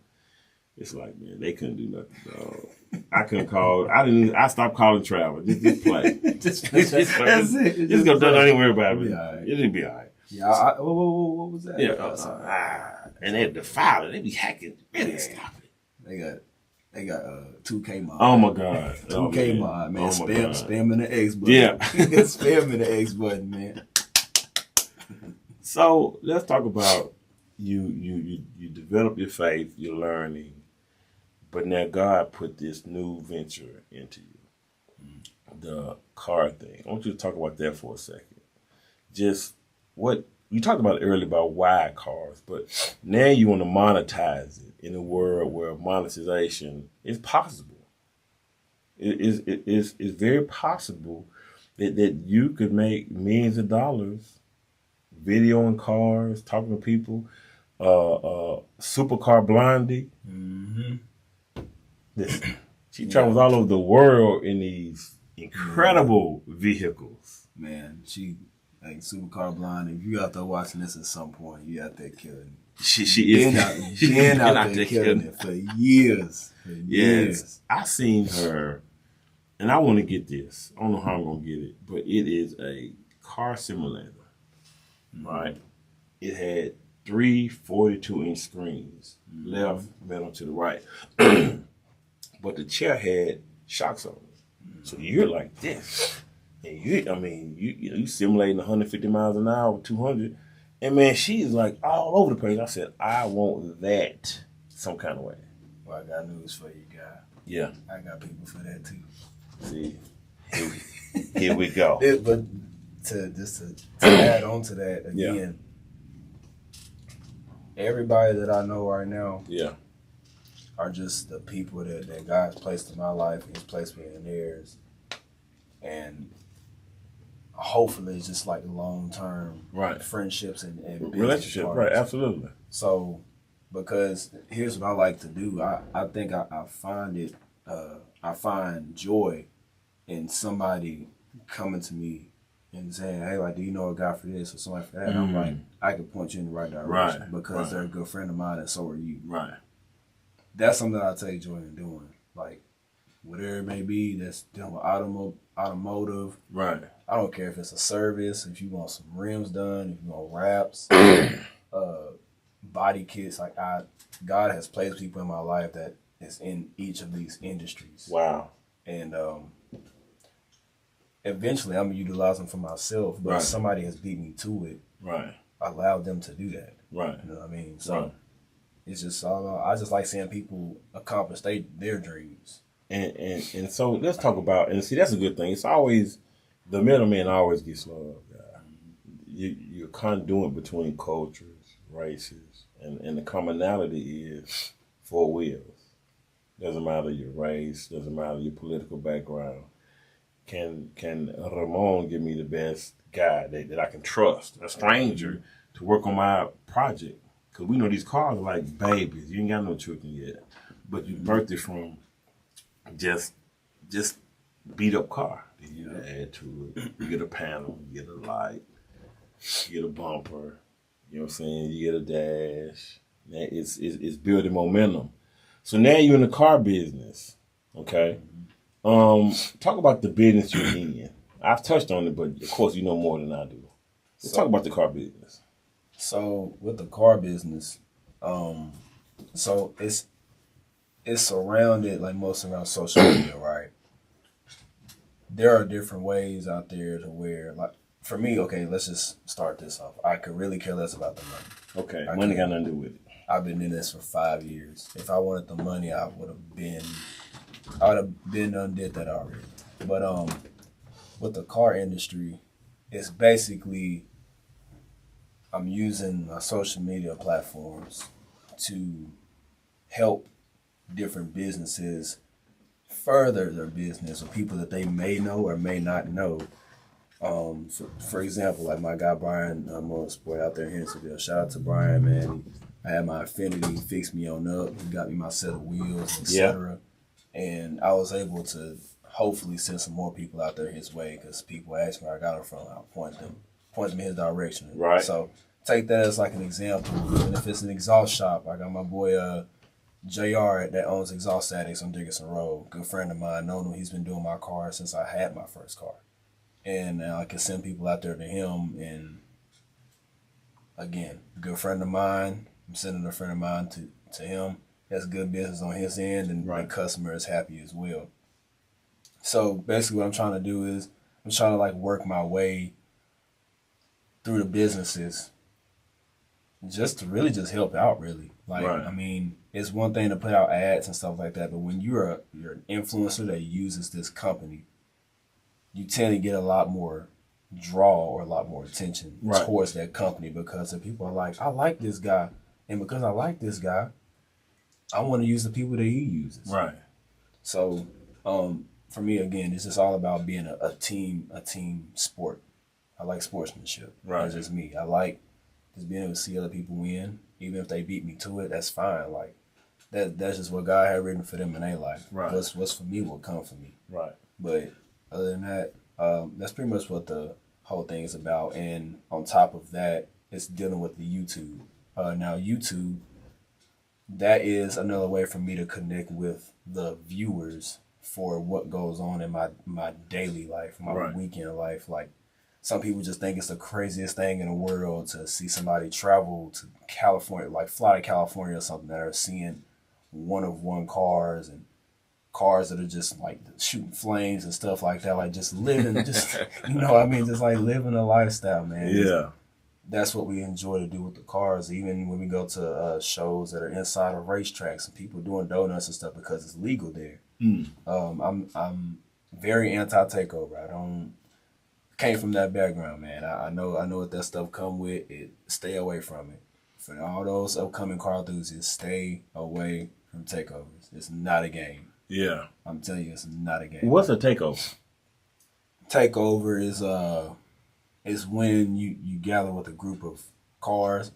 It's like, man, they couldn't do nothing, dog. I stopped calling travel. Just play. just That's it. Just go done. Don't even worry about it. Right. It'll be all right. Yeah. What was that? Yeah. And they had to file it. They be hacking. Man, stop it. They got 2K mod. Oh my God. 2K mod, man. Oh my God. Spamming the X button. Yeah. Spamming the X button, man. So let's talk about you develop your faith, you're learning, but now God put this new venture into you, the car thing. I want you to talk about that for a second. Just what you talked about earlier about why cars, but now you want to monetize it in a world where monetization is possible. It's very possible that you could make millions of dollars videoing cars, talking to people. Supercar Blondie. Mm-hmm. Listen, she travels all over the world in these incredible vehicles. Man, she like Supercar Blonde. If you out there watching this at some point, you out there killing it. She is been out there killing it for years. Yes, I seen her, and I want to get this. I don't know how I'm gonna get it, but it is a car simulator, right? It had three 42-inch screens, left, middle, to the right, but the chair had shocks on it, so you're like this, and you simulating 150 miles an hour, 200, and man, she's like all over the place. I said, I want that some kind of way. Well, I got news for you, guy. Yeah, I got people for that too. see, here we go. But to add on to that again, everybody that I know right now, are just the people that God's placed in my life. He's placed me in theirs, and hopefully it's just like long-term friendships and relationship, right? Absolutely. So, because here's what I like to do. I think I find it. I find joy in somebody coming to me and saying, "Hey, like, do you know a guy for this or something for that?" And I'm like, I can point you in the right direction because they're a good friend of mine, and so are you. Right. That's something I take joy in doing. Like, whatever it may be, that's dealing with automotive. Right. I don't care if it's a service, if you want some rims done, if you want wraps, body kits. Like, God has placed people in my life that is in each of these industries. Wow. And eventually I'm going to utilize them for myself, but somebody has beat me to it. Right. I allowed them to do that. Right. You know what I mean? So it's just, I just like seeing people accomplish their dreams. And so let's talk about, and see, that's a good thing. It's always, the middleman always gets love, guy. You're conduit between cultures, races, and the commonality is four wheels. Doesn't matter your race, doesn't matter your political background. Can Ramon give me the best guy that I can trust, a stranger, to work on my project? Because we know these cars are like babies. You ain't got no children yet, but you birthed it from just beat up car. You add to it. You get a panel, you get a light, you get a bumper. You know what I'm saying? You get a dash. It's building momentum. So now you're in the car business, okay? Talk about the business you're in. I've touched on it, but of course you know more than I do. Let's talk about the car business. So with the car business, so it's surrounded like most around social media, right? There are different ways out there to where, like, for me, okay, let's just start this off. I could really care less about the money. Okay, money got nothing to do with it. I've been in this for 5 years. If I wanted the money, I would have been undid that already. But with the car industry, it's basically I'm using my social media platforms to help different businesses further their business with people that they may know or may not know. For example, like my guy Brian Motorsport out there in Hendersonville. Shout out to Brian, man. I had my Infinity fix me on up. He got me my set of wheels, etc. And I was able to hopefully send some more people out there his way because people ask me where I got them from. I'll point them in his direction. Right. So take that as like an example. And if it's an exhaust shop, I got my boy JR that owns Exhaust Addicts on Dickinson Road. Good friend of mine. Known him. He's been doing my car since I had my first car. And I can send people out there to him. And again, good friend of mine. I'm sending a friend of mine to him. That's good business on his end, and the customer is happy as well. So basically what I'm trying to do is I'm trying to like work my way through the businesses just to really just help out, really. Like, Right. I mean, it's one thing to put out ads and stuff like that, but when you're an influencer that uses this company, you tend to get a lot more draw or a lot more attention Right. towards that company because the people are like, I like this guy, and because I like this guy, I want to use the people that he uses. Right. So, for me, again, it's just all about being a team sport. I like sportsmanship. Right. That's just me. I like just being able to see other people win, even if they beat me to it. That's fine. Like that's just what God had written for them in their life. Right. What's for me will come for me. Right. But other than that, that's pretty much what the whole thing is about. And on top of that, it's dealing with the YouTube. Now YouTube, that is another way for me to connect with the viewers for what goes on in my daily life, my Right. weekend life. Like some people just think it's the craziest thing in the world to see somebody travel to California, like fly to California or something, that are seeing one of one cars and cars that are just like shooting flames and stuff like that. Like just living, just, you know what I mean? Just like living a lifestyle, man. Yeah. That's what we enjoy to do with the cars, even when we go to shows that are inside of racetracks and people doing donuts and stuff because it's legal there. I'm very anti-takeover. I don't came from that background, man. I know what that stuff come with. Stay away from it. For all those upcoming car enthusiasts, stay away from takeovers. It's not a game. Yeah. I'm telling you, it's not a game. What's a takeover? Takeover is when you gather with a group of cars,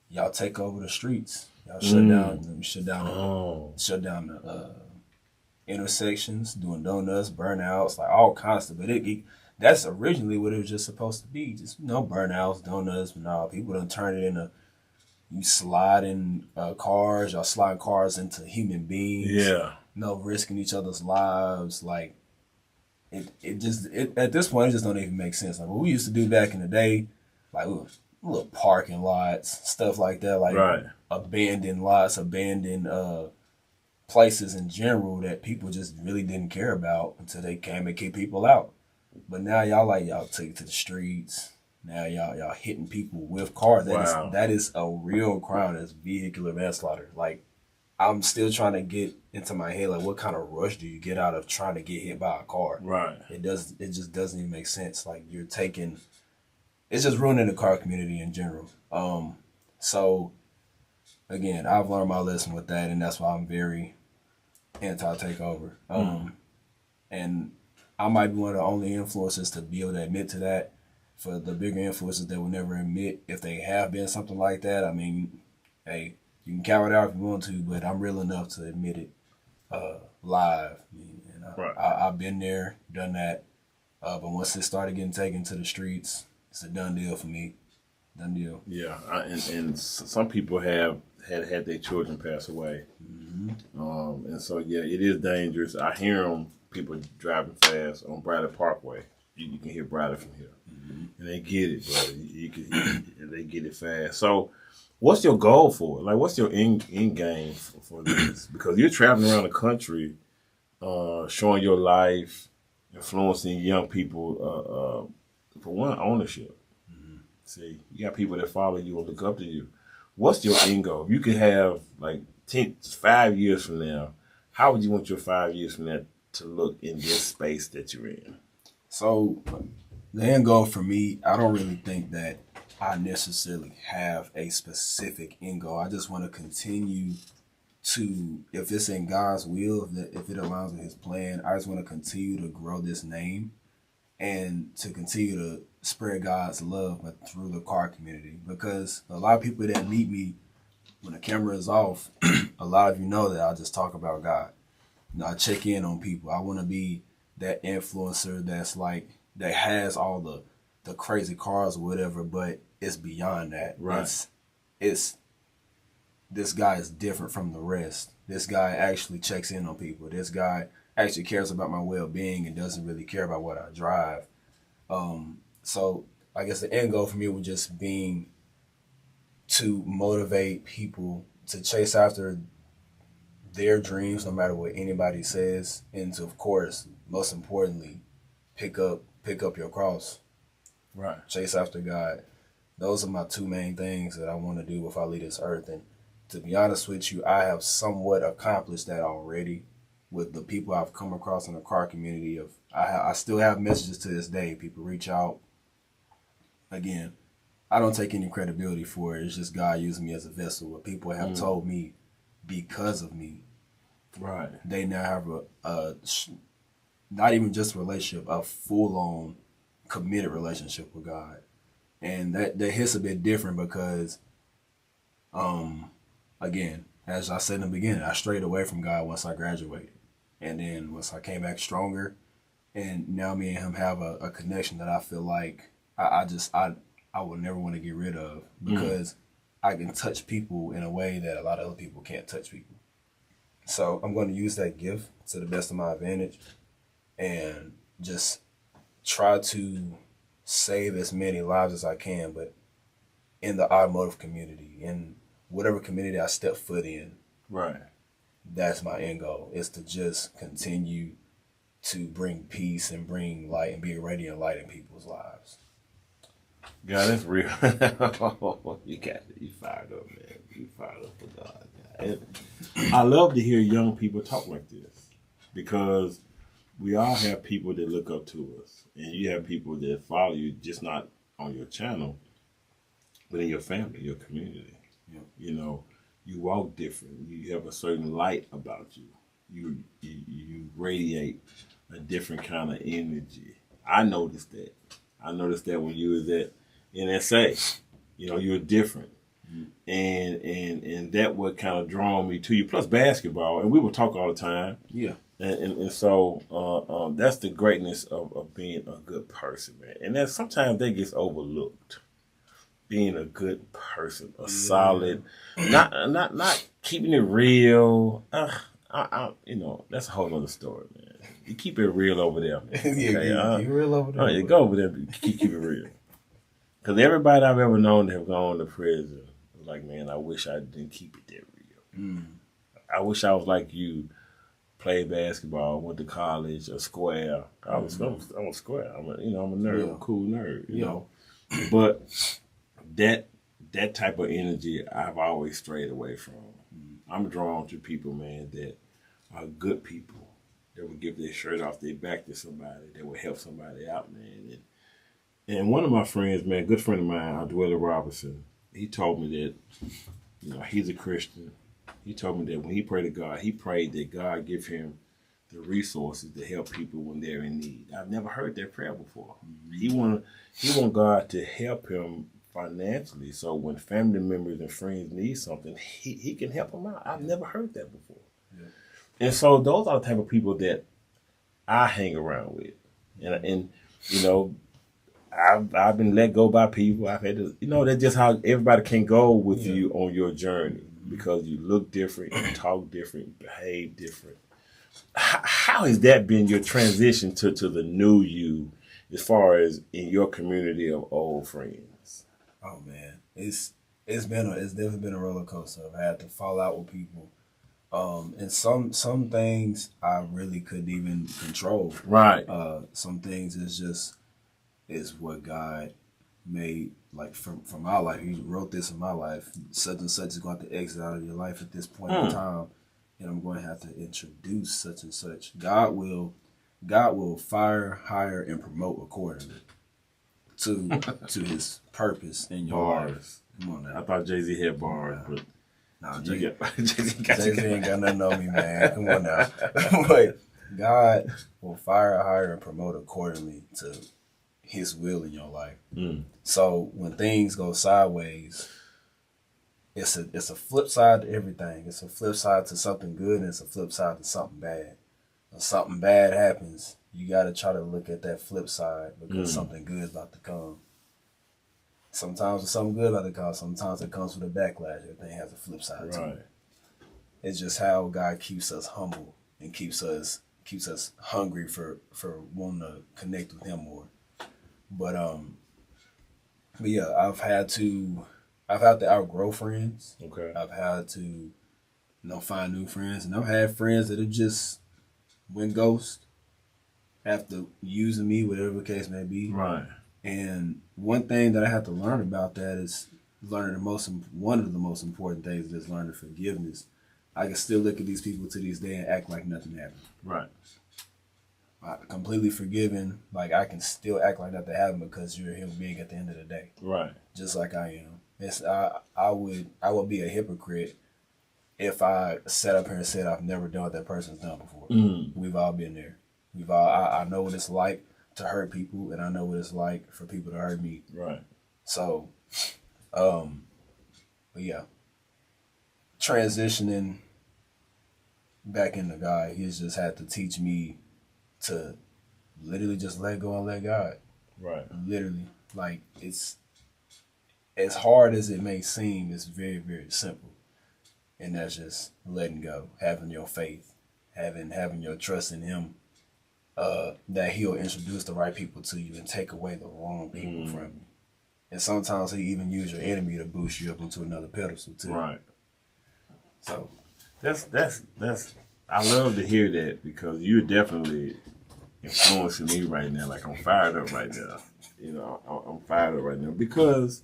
y'all take over the streets. Y'all shut down the intersections, doing donuts, burnouts, like all kinds of stuff. But that's originally what it was just supposed to be. Just, burnouts, donuts, but no, people done turn it into, you slide in cars, y'all slide cars into human beings. Yeah. Risking each other's lives. Like, it just at this point, it just don't even make sense. Like what we used to do back in the day, like little parking lots, stuff like that, like Right. abandoned lots, abandoned places in general that people just really didn't care about until they came and kicked people out. But now y'all take it to the streets. Now y'all hitting people with cars. Wow. That is a real crime. That's vehicular manslaughter. Like, I'm still trying to get into my head, like, what kind of rush do you get out of trying to get hit by a car? Right. It just doesn't even make sense. Like, it's just ruining the car community in general. So again, I've learned my lesson with that, and that's why I'm very anti-takeover. And I might be one of the only influencers to be able to admit to that. For the bigger influencers that will never admit if they have been something like that, I mean, hey, you can cower it out if you want to, but I'm real enough to admit it live. I mean, Right. I've been there, done that. But once it started getting taken to the streets, it's a done deal for me. Done deal. Yeah. And some people have had their children pass away. And so, yeah, it is dangerous. I hear them, people driving fast on Bradley Parkway. You can hear Bradley from here. And they get it, bro. They get it fast. So, what's your goal for it? Like, what's your end game for this? Because you're traveling around the country, showing your life, influencing young people. For one, ownership. See, you got people that follow you and look up to you. What's your end goal? You could have like 5 years from now. How would you want your 5 years from now to look in this space that you're in? So, the end goal for me, I don't really think that I necessarily have a specific end goal. I just want to continue to, if it's in God's will, if it aligns with His plan, I just want to continue to grow this name and to continue to spread God's love through the car community. Because a lot of people that meet me when the camera is off, a lot of you know that I just talk about God. I check in on people. I want to be that influencer that has all the crazy cars or whatever, but it's beyond that. Right. It's this guy is different from the rest. This guy actually checks in on people. This guy actually cares about my well-being and doesn't really care about what I drive. So I guess the end goal for me would just being to motivate people to chase after their dreams, no matter what anybody says, and to, of course, most importantly, pick up your cross. Right. Chase after God. those are my two main things that I want to do before I leave this earth. And to be honest with you, I have somewhat accomplished that already with the people I've come across in the car community. I still have messages to this day. People reach out. Again, I don't take any credibility for it. It's just God using me as a vessel. What people have told me because of me, Right. they now have a not even just a relationship, a full-on committed relationship with God. And that hits a bit different because, again, as I said in the beginning, I strayed away from God once I graduated. And then once I came back stronger, and now me and him have a connection that I feel like I will never want to get rid of, because I can touch people in a way that a lot of other people can't touch people. So I'm going to use that gift to the best of my advantage and just try to save as many lives as I can, but in the automotive community, in whatever community I step foot in. Right. That's my end goal, is to just continue to bring peace and bring light and be a radiant light in people's lives. God, that's real. You got it. You fired up, man. You fired up for God. And I love to hear young people talk like this, because we all have people that look up to us, and you have people that follow you, just not on your channel, but in your family, your community. Yep. You know, you walk different. You have a certain light about you. You radiate a different kind of energy. I noticed that. I noticed that when you was at NSA. You know, you're different. And that what kind of drawn me to you. Plus basketball, and we would talk all the time. Yeah. And so that's the greatness of being a good person, man. And then sometimes that gets overlooked. Being a good person, a solid, not keeping it real. You know, that's a whole other story, man. You keep it real over there, man. Okay? Keep it real over there. You go over there, but keep it real. Because everybody I've ever known that have gone to prison was like, man, I wish I didn't keep it that real. I wish I was like you. Played basketball, went to college, a square. I'm a square. I'm a nerd. I'm a cool nerd, you know. But that type of energy I've always strayed away from. I'm drawn to people, man, that are good people, that would give their shirt off their back to somebody, that would help somebody out, man. And one of my friends, man, good friend of mine, Dwayne Robinson, he told me that, you know, he's a Christian. He told me that when he prayed to God, he prayed that God give him the resources to help people when they're in need. I've never heard that prayer before. He want God to help him financially, so when family members and friends need something, he can help them out. I've never heard that before. Yeah. And so those are the type of people that I hang around with. And you know, I've been let go by people. I've had to, you know, that's just how everybody can go with you on your journey, because you look different, you talk different, behave different. How has that been your transition to the new you, as far as in your community of old friends? Oh man, it's definitely been a roller coaster. I've had to fall out with people, and some things I really couldn't even control. Right. Some things is what God made, like for my life. He wrote this in my life. Such and such is going to have to exit out of your life at this point in time, and I'm going to have to introduce such and such. God will fire, hire, and promote accordingly to his purpose in your life. Come on now. I thought Jay-Z had bars, but Jay-Z ain't got nothing on me, man. Come on now. But God will fire, hire, and promote accordingly to his will in your life. So when things go sideways, it's a flip side to everything. It's a flip side to something good, and it's a flip side to something bad. When something bad happens, you got to try to look at that flip side, because something good is about to come. Sometimes it's something good about to come. Sometimes it comes with a backlash. Everything has a flip side to it. It's just how God keeps us humble and keeps us hungry for wanting to connect with him more. But yeah, I've had to outgrow friends. Okay. I've had to find new friends, and I've had friends that have just went ghost after using me, whatever the case may be. Right. And one thing that I had to learn about that is one of the most important things is learning forgiveness. I can still look at these people to this day and act like nothing happened. Right. Completely forgiven. Like I can still act like nothing happened because you're a human being at the end of the day. Right. Just like I am. I would be a hypocrite if I sat up here and said I've never done what that person's done before. We've all been there. I know what it's like to hurt people, and I know what it's like for people to hurt me. Right. So, but yeah, transitioning back into God, He's just had to teach me to literally just let go and let God. Right. Literally, like it's as hard as it may seem. It's very, very simple, and that's just letting go, having your faith, having your trust in Him. That He'll introduce the right people to you and take away the wrong people from you. And sometimes He even use your enemy to boost you up into another pedestal too. Right. So that's I love to hear that because you're definitely influencing me right now. Like I'm fired up right now. You know, I'm fired up right now because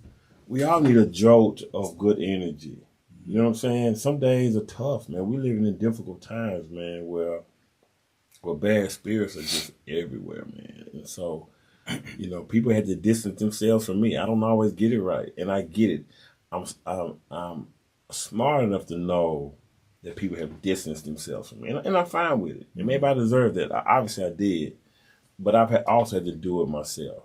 we all need a jolt of good energy. You know what I'm saying? Some days are tough, man. We're living in difficult times, man, where bad spirits are just everywhere, man. And so, you know, people had to distance themselves from me. I don't always get it right, and I get it. I'm smart enough to know that people have distanced themselves from me, and I'm fine with it. And maybe I deserve that. Obviously, I did, but I've also had to do it myself.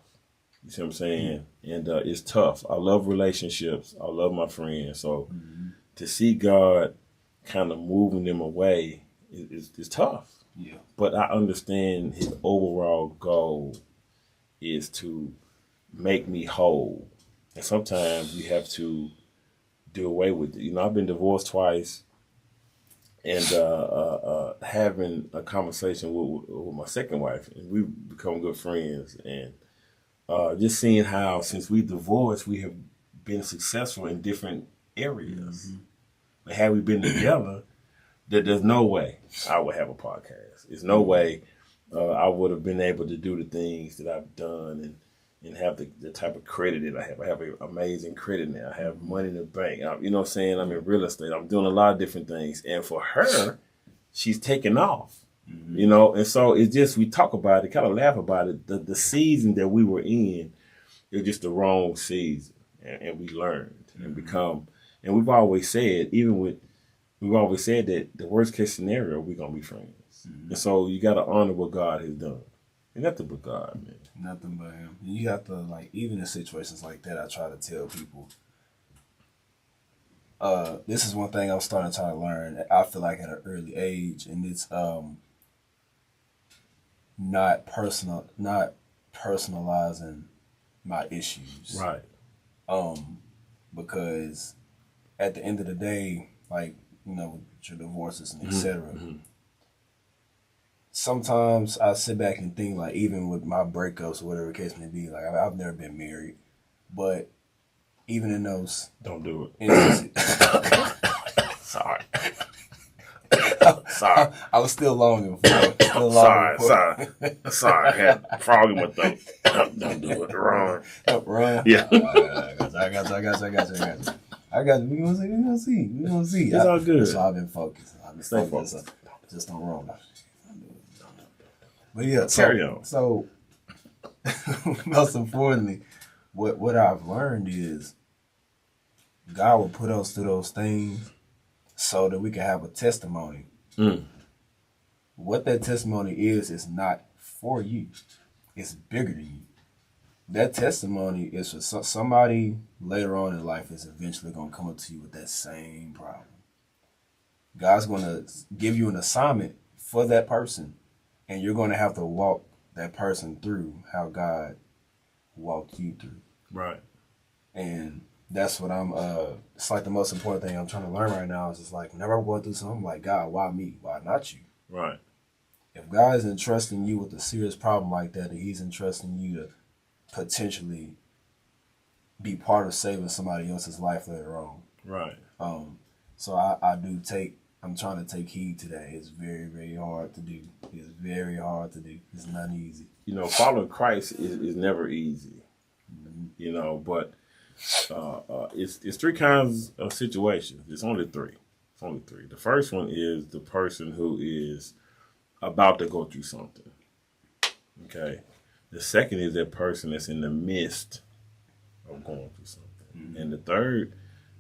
You see what I'm saying? And it's tough. I love relationships. I love my friends. So to see God kind of moving them away is tough. yeah, But I understand His overall goal is to make me whole. And sometimes you have to do away with it. You know, I've been divorced twice, and having a conversation with my second wife, and we've become good friends. And just seeing how since we divorced, we have been successful in different areas. But had we been together, there's no way I would have a podcast. There's no way I would have been able to do the things that I've done and have the type of credit that I have. I have an amazing credit now. I have money in the bank. You know what I'm saying? I'm in real estate. I'm doing a lot of different things. And for her, she's taken off. You know, and so it's just, we talk about it, kind of laugh about it. The season that we were in, it was just the wrong season. And we learned and become, and we've always said, we've always said that the worst case scenario, we're going to be friends. And so you got to honor what God has done. And nothing but God, man. nothing but Him. You have to, like, even in situations like that, I try to tell people, this is one thing I'm starting to try to learn, I feel like at an early age, and it's not personalizing my issues. Right. Because at the end of the day, like, you know, with your divorces and etc. Sometimes I sit back and think, like, even with my breakups or whatever the case may be, like, I've never been married, but even in those Don't do it. instances, Sorry. I was still longing for it. Sorry. I had a frog in my throat. Don't do it. Wrong. Run. Yeah. I got you. We gonna see. It's all good. So I've been focused. Stay focused. Just don't wrong. But yeah, Carry on. So most importantly, what I've learned is God will put us through those things so that we can have a testimony. What that testimony is not for you. It's bigger than you. That testimony is for somebody later on in life is eventually going to come up to you with that same problem. God's going to give you an assignment for that person, and you're going to have to walk that person through how God walked you through. Right. And that's what it's like the most important thing I'm trying to learn right now is just like, whenever I'm going through something, I'm like, God, why me? Why not you? Right. If God is entrusting you with a serious problem like that, and He's entrusting you to potentially be part of saving somebody else's life later on. Right. So I'm trying to take heed to that. It's very, very hard to do. It's very hard to do. It's not easy. You know, following Christ is never easy. you know. But it's three kinds of situations. It's only three. It's only three. The first one is the person who is about to go through something. Okay. The second is that person that's in the midst of going through something. And the third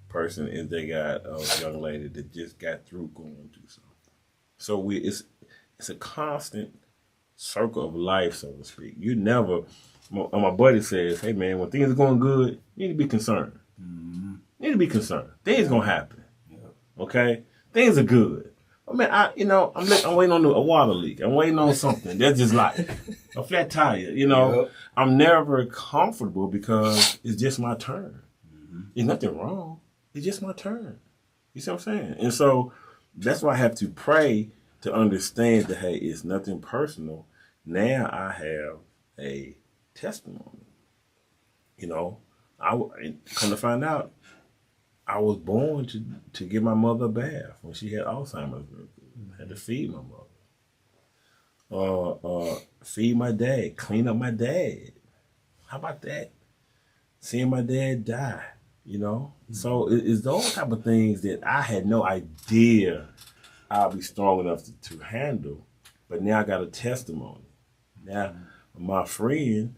person is they got a young lady that just got through going through something. So it's a constant circle of life, so to speak. You never. My buddy says, "Hey man, when things are going good, you need to be concerned. You need to be concerned. Things gonna happen. Okay, things are good. I mean, I'm waiting on a water leak. I'm waiting on something. That's just life. A flat tire. You know, I'm never comfortable because it's just my turn. There's nothing wrong. It's just my turn. You see what I'm saying? And so that's why I have to pray to understand that, hey, it's nothing personal. Now I have a testimony. You know, come to find out, I was born to give my mother a bath when she had Alzheimer's. I had to feed my mother. Feed my dad, clean up my dad. How about that? Seeing my dad die, you know? So it's those type of things that I had no idea I'll be strong enough to handle. But now I got a testimony. Now, my friend,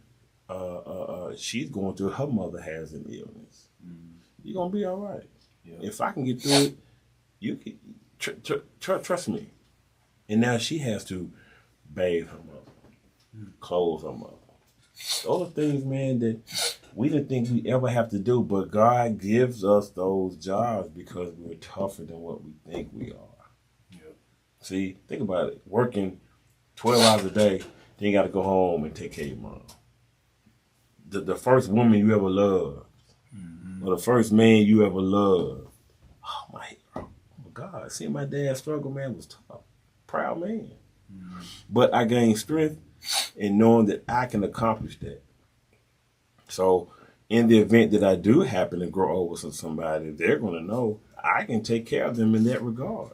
she's going through, her mother has an illness. You're going to be all right. If I can get through it, you can trust me. And now she has to bathe her mother, clothe her mother. Those are things, man, that we didn't think we ever have to do, but God gives us those jobs because we're tougher than what we think we are. See, think about it. Working 12 hours a day, then you got to go home and take care of your mom. The first woman you ever loved, or the first man you ever loved. Oh my God, seeing my dad struggle, man, was tough. Proud man. But I gained strength in knowing that I can accomplish that. So in the event that I do happen to grow old with somebody, they're going to know I can take care of them in that regard.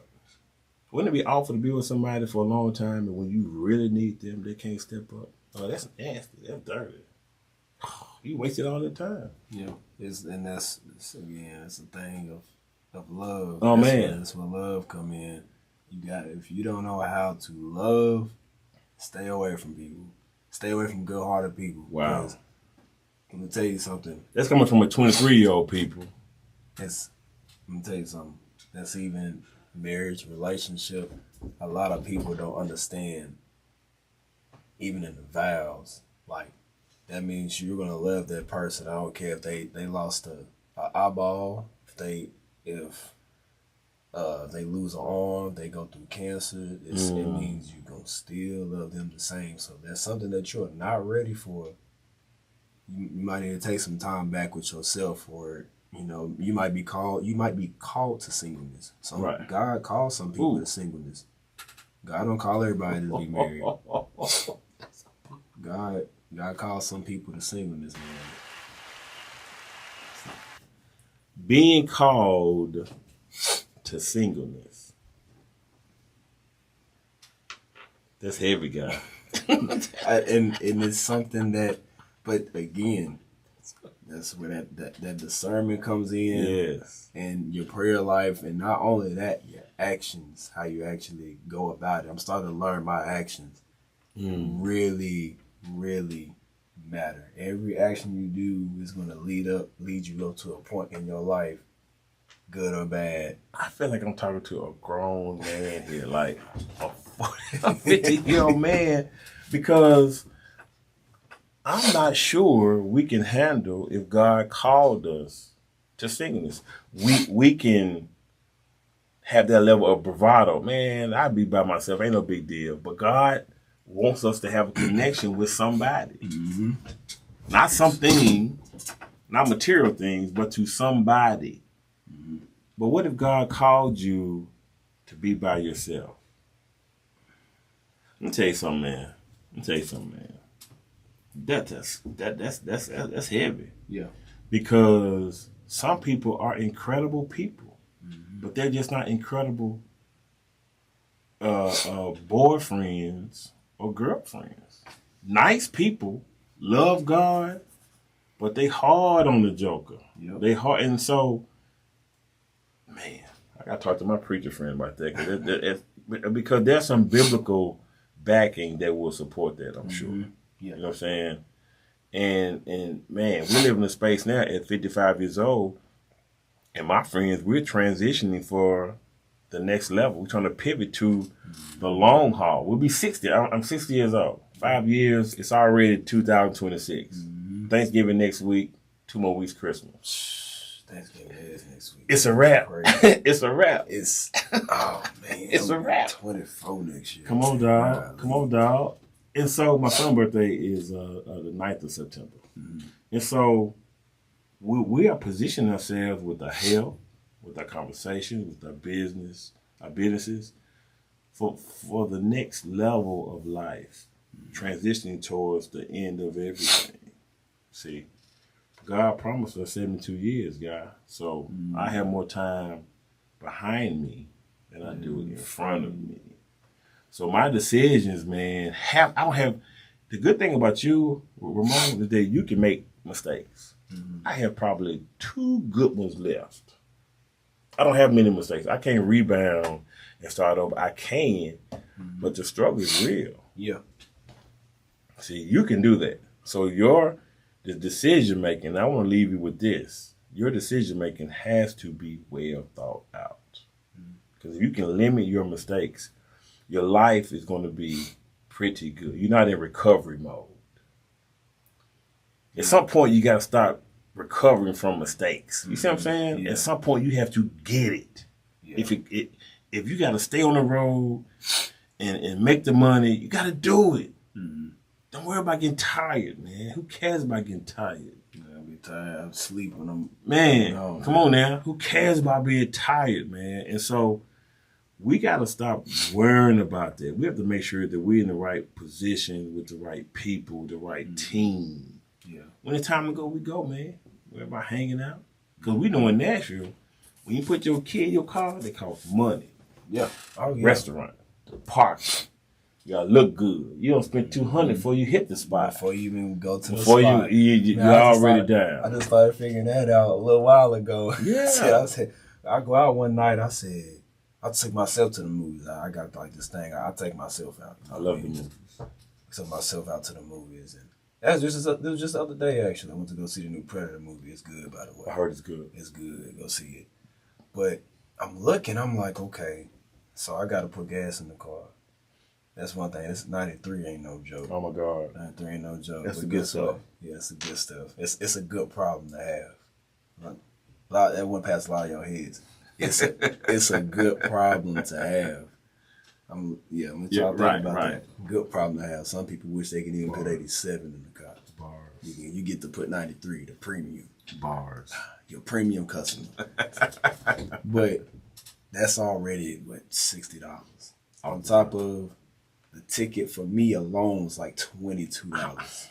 Wouldn't it be awful to be with somebody for a long time and when you really need them, they can't step up? Oh, that's nasty. That's dirty. You wasted all the time. Yeah, that's a thing of love. Oh man, that's where love come in. If you don't know how to love, stay away from people. Stay away from good-hearted people. Wow. I'm gonna tell you something. That's coming from a 23-year-old people. I'm gonna tell you something. That's even marriage, relationship. A lot of people don't understand. Even in the vows, like. That means you're gonna love that person. I don't care if they lost a eyeball, if they lose an arm, they go through cancer. It means you're gonna still love them the same. So that's something that you're not ready for. You might need to take some time back with yourself for it. You know, you might be called to singleness. Right. God calls some people to singleness. God don't call everybody to be married. God calls some people to singleness, man. Being called to singleness. That's heavy, guy. and it's something that, but again, that's where that discernment comes in. Yes. And your prayer life, and not only that, your actions, how you actually go about it. I'm starting to learn my actions. Really matter. Every action you do is going to lead you up to a point in your life, good or bad. I feel like I'm talking to a grown man here, like a 50-year-old man, because I'm not sure we can handle if God called us to singleness. We can have that level of bravado. Man, I'd be by myself. Ain't no big deal. But God wants us to have a connection with somebody. Not something, not material things, but to somebody. But what if God called you to be by yourself? Let me tell you something, man. That's heavy. Yeah. Because some people are incredible people, but they're just not incredible boyfriends or girlfriends. Nice people, love God, but they hard on the Joker. Yep. They hard, and so, man, I got to talk to my preacher friend about that because there's some biblical backing that will support that. I'm sure. Yeah. You know what I'm saying? And man, we live in a space now at 55 years old, and my friends, we're transitioning for the next level. We're trying to pivot to the long haul. We'll be 60. I'm 60 years old. 5 years. It's already 2026. Thanksgiving next week. 2 more weeks Christmas. Thanksgiving is next week. It's a wrap. It's a wrap. It's man. It's a wrap. 24 next year. Come on, dog. Come on, dog. And so my son's birthday is the 9th of September. And so we are positioning ourselves with our health, with our conversation, with our businesses, for the next level of life, transitioning towards the end of everything. See, God promised us 72 years, guy. So I have more time behind me than I do in front of me. So my decisions, man, I don't have. The good thing about you, Ramon, is that you can make mistakes. I have probably 2 good ones left. I don't have many mistakes. I can't rebound and start over. I can, but the struggle is real. Yeah. See, you can do that. So the decision making, I want to leave you with this. Your decision making has to be well thought out. Because if you can limit your mistakes, your life is going to be pretty good. You're not in recovery mode. At some point, you got to start recovering from mistakes. You see what I'm saying? Yeah. At some point, you have to get it. Yeah. If you got to stay on the road and make the money, you got to do it. Don't worry about getting tired, man. Who cares about getting tired? I'll be tired. I'm sleep when I'm. Man, come on now. Who cares about being tired, man? And so we got to stop worrying about that. We have to make sure that we're in the right position with the right people, the right team. Yeah. When it's time to go, we go, man. We're about hanging out. Because we know in Nashville, when you put your kid in your car, they cost money. Yeah. Oh, yeah. Restaurant, the park. You gotta look good. You don't spend $200 before you hit the spot. Before you even go to the Before spot. you're already down. I just started figuring that out a little while ago. Yeah. I go out one night, I took myself to the movies. I got like this thing. I take myself out. I love the movies. Took myself out to the movies. And this was just the other day, actually. I went to go see the new Predator movie. It's good, by the way. I heard it's good. It's good. Go see it. But I'm looking, I'm like, okay, so I got to put gas in the car. That's one thing. This 93 ain't no joke. Oh, my God. 93 ain't no joke. That's the good stuff. Yeah, it's the good stuff. It's a good problem to have. That went past a lot of your heads. It's a good problem to have. I'm gonna y'all think about that. Good problem to have. Some people wish they could even put 87 in the car. Bars. You get to put 93, the premium. Bars. Your premium customer. But that's already $60. On top of the ticket for me alone was like $22.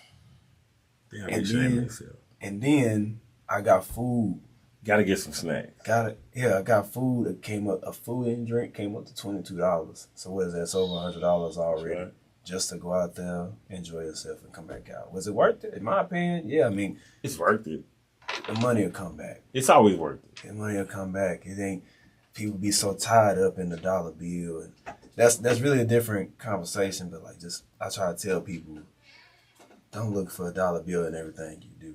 And then I got food. Gotta get some snacks. I got food. It came up, a food and drink came up to $22. So what is that? It's over $100 already. Right. Just to go out there, enjoy yourself, and come back out. Was it worth it? In my opinion, yeah. I mean, it's worth it. The money will come back. It's always worth it. The money will come back. It ain't. People be so tied up in the dollar bill, and that's really a different conversation. But I try to tell people, don't look for a dollar bill in everything you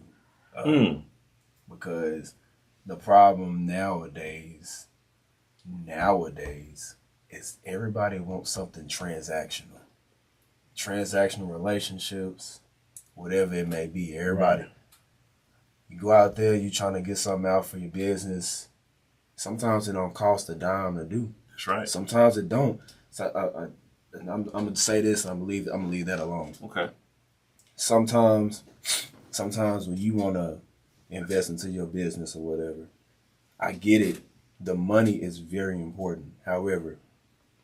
do, because the problem nowadays is everybody wants something transactional. Transactional relationships, whatever it may be. Everybody. Right. You go out there, you trying to get something out for your business. Sometimes it don't cost a dime to do. That's right. Sometimes it don't. So I'm gonna say this, and I'm gonna leave that alone. Okay. Sometimes when you wanna invest into your business or whatever, I get it. The money is very important. However,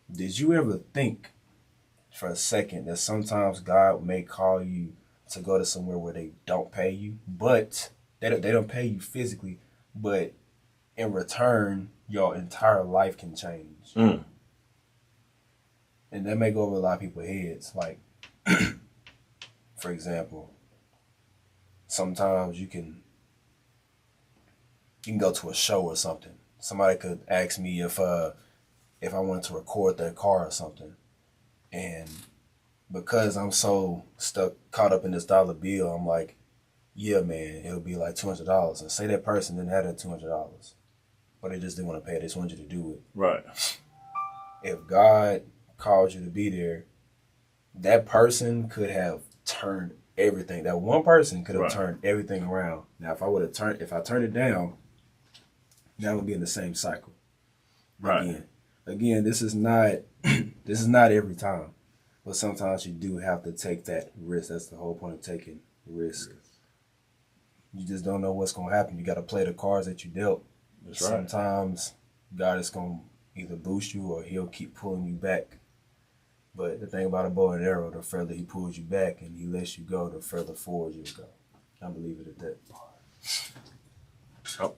did you ever think for a second that sometimes God may call you to go to somewhere where they don't pay you, but they don't pay you physically, but in return, your entire life can change. And that may go over a lot of people's heads. Like, for example, sometimes you can go to a show or something. Somebody could ask me if I wanted to record their car or something, and because I'm so caught up in this dollar bill, I'm like, yeah, man, it'll be like $200. And say that person didn't have that $200, but they just didn't want to pay it. They just wanted you to do it. Right. If God called you to be there, that person could have turned everything. That one person could have turned everything around. Now, if I turned it down, now we'll be in the same cycle. Right. Again, this is not every time, but sometimes you do have to take that risk. That's the whole point of taking risk. You just don't know what's gonna happen. You got to play the cards that you dealt. That's right. Sometimes God is gonna either boost you or He'll keep pulling you back. But the thing about a bow and arrow, the further He pulls you back and He lets you go, the further forward you go. I believe it at that. Oh.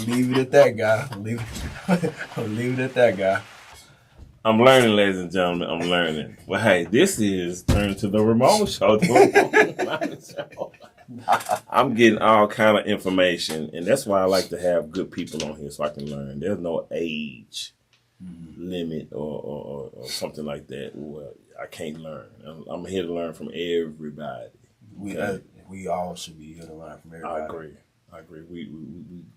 Leave it at that, guy. Leave it at that, guy. I'm learning, ladies and gentlemen. I'm learning. Well, hey, this is Turn to the Ramon Show. I'm getting all kind of information, and that's why I like to have good people on here so I can learn. There's no age limit or something like that. Well, I can't learn. I'm here to learn from everybody. Okay? We all should be here to learn from everybody. I agree. We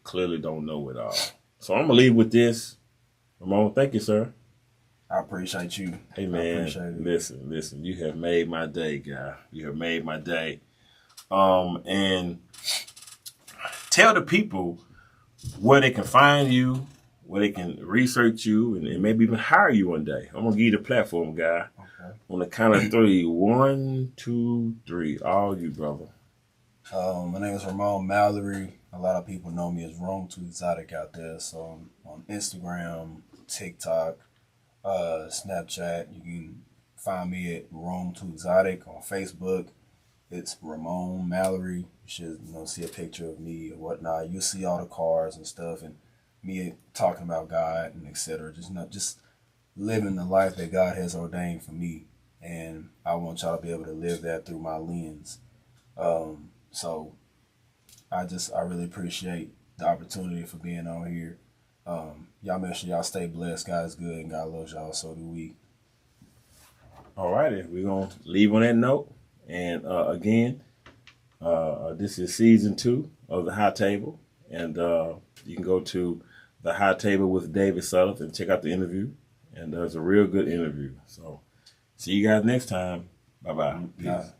clearly don't know it all. So I'm going to leave with this. Ramon, thank you, sir. I appreciate you. Hey, man, listen. You have made my day, guy. You have made my day. And tell the people where they can find you, where they can research you, and maybe even hire you one day. I'm going to give you the platform, guy. Okay. On the count of 3. 1, 2, 3. All you, brother. My name is Ramon Mallory. A lot of people know me as Rome Too Exotic out there. So on Instagram, TikTok, Snapchat, you can find me at Rome Too Exotic. On Facebook, it's Ramon Mallory. You should see a picture of me or whatnot. You'll see all the cars and stuff and me talking about God and etc. Just living the life that God has ordained for me. And I want y'all to be able to live that through my lens. So I really appreciate the opportunity for being on here. Y'all make sure y'all stay blessed. God is good and God loves y'all. So do we. All righty. We're going to leave on that note. And again, this is season 2 of The High Table. And you can go to The High Table with David Sullivan and check out the interview. And it's a real good interview. So see you guys next time. Bye-bye. Peace.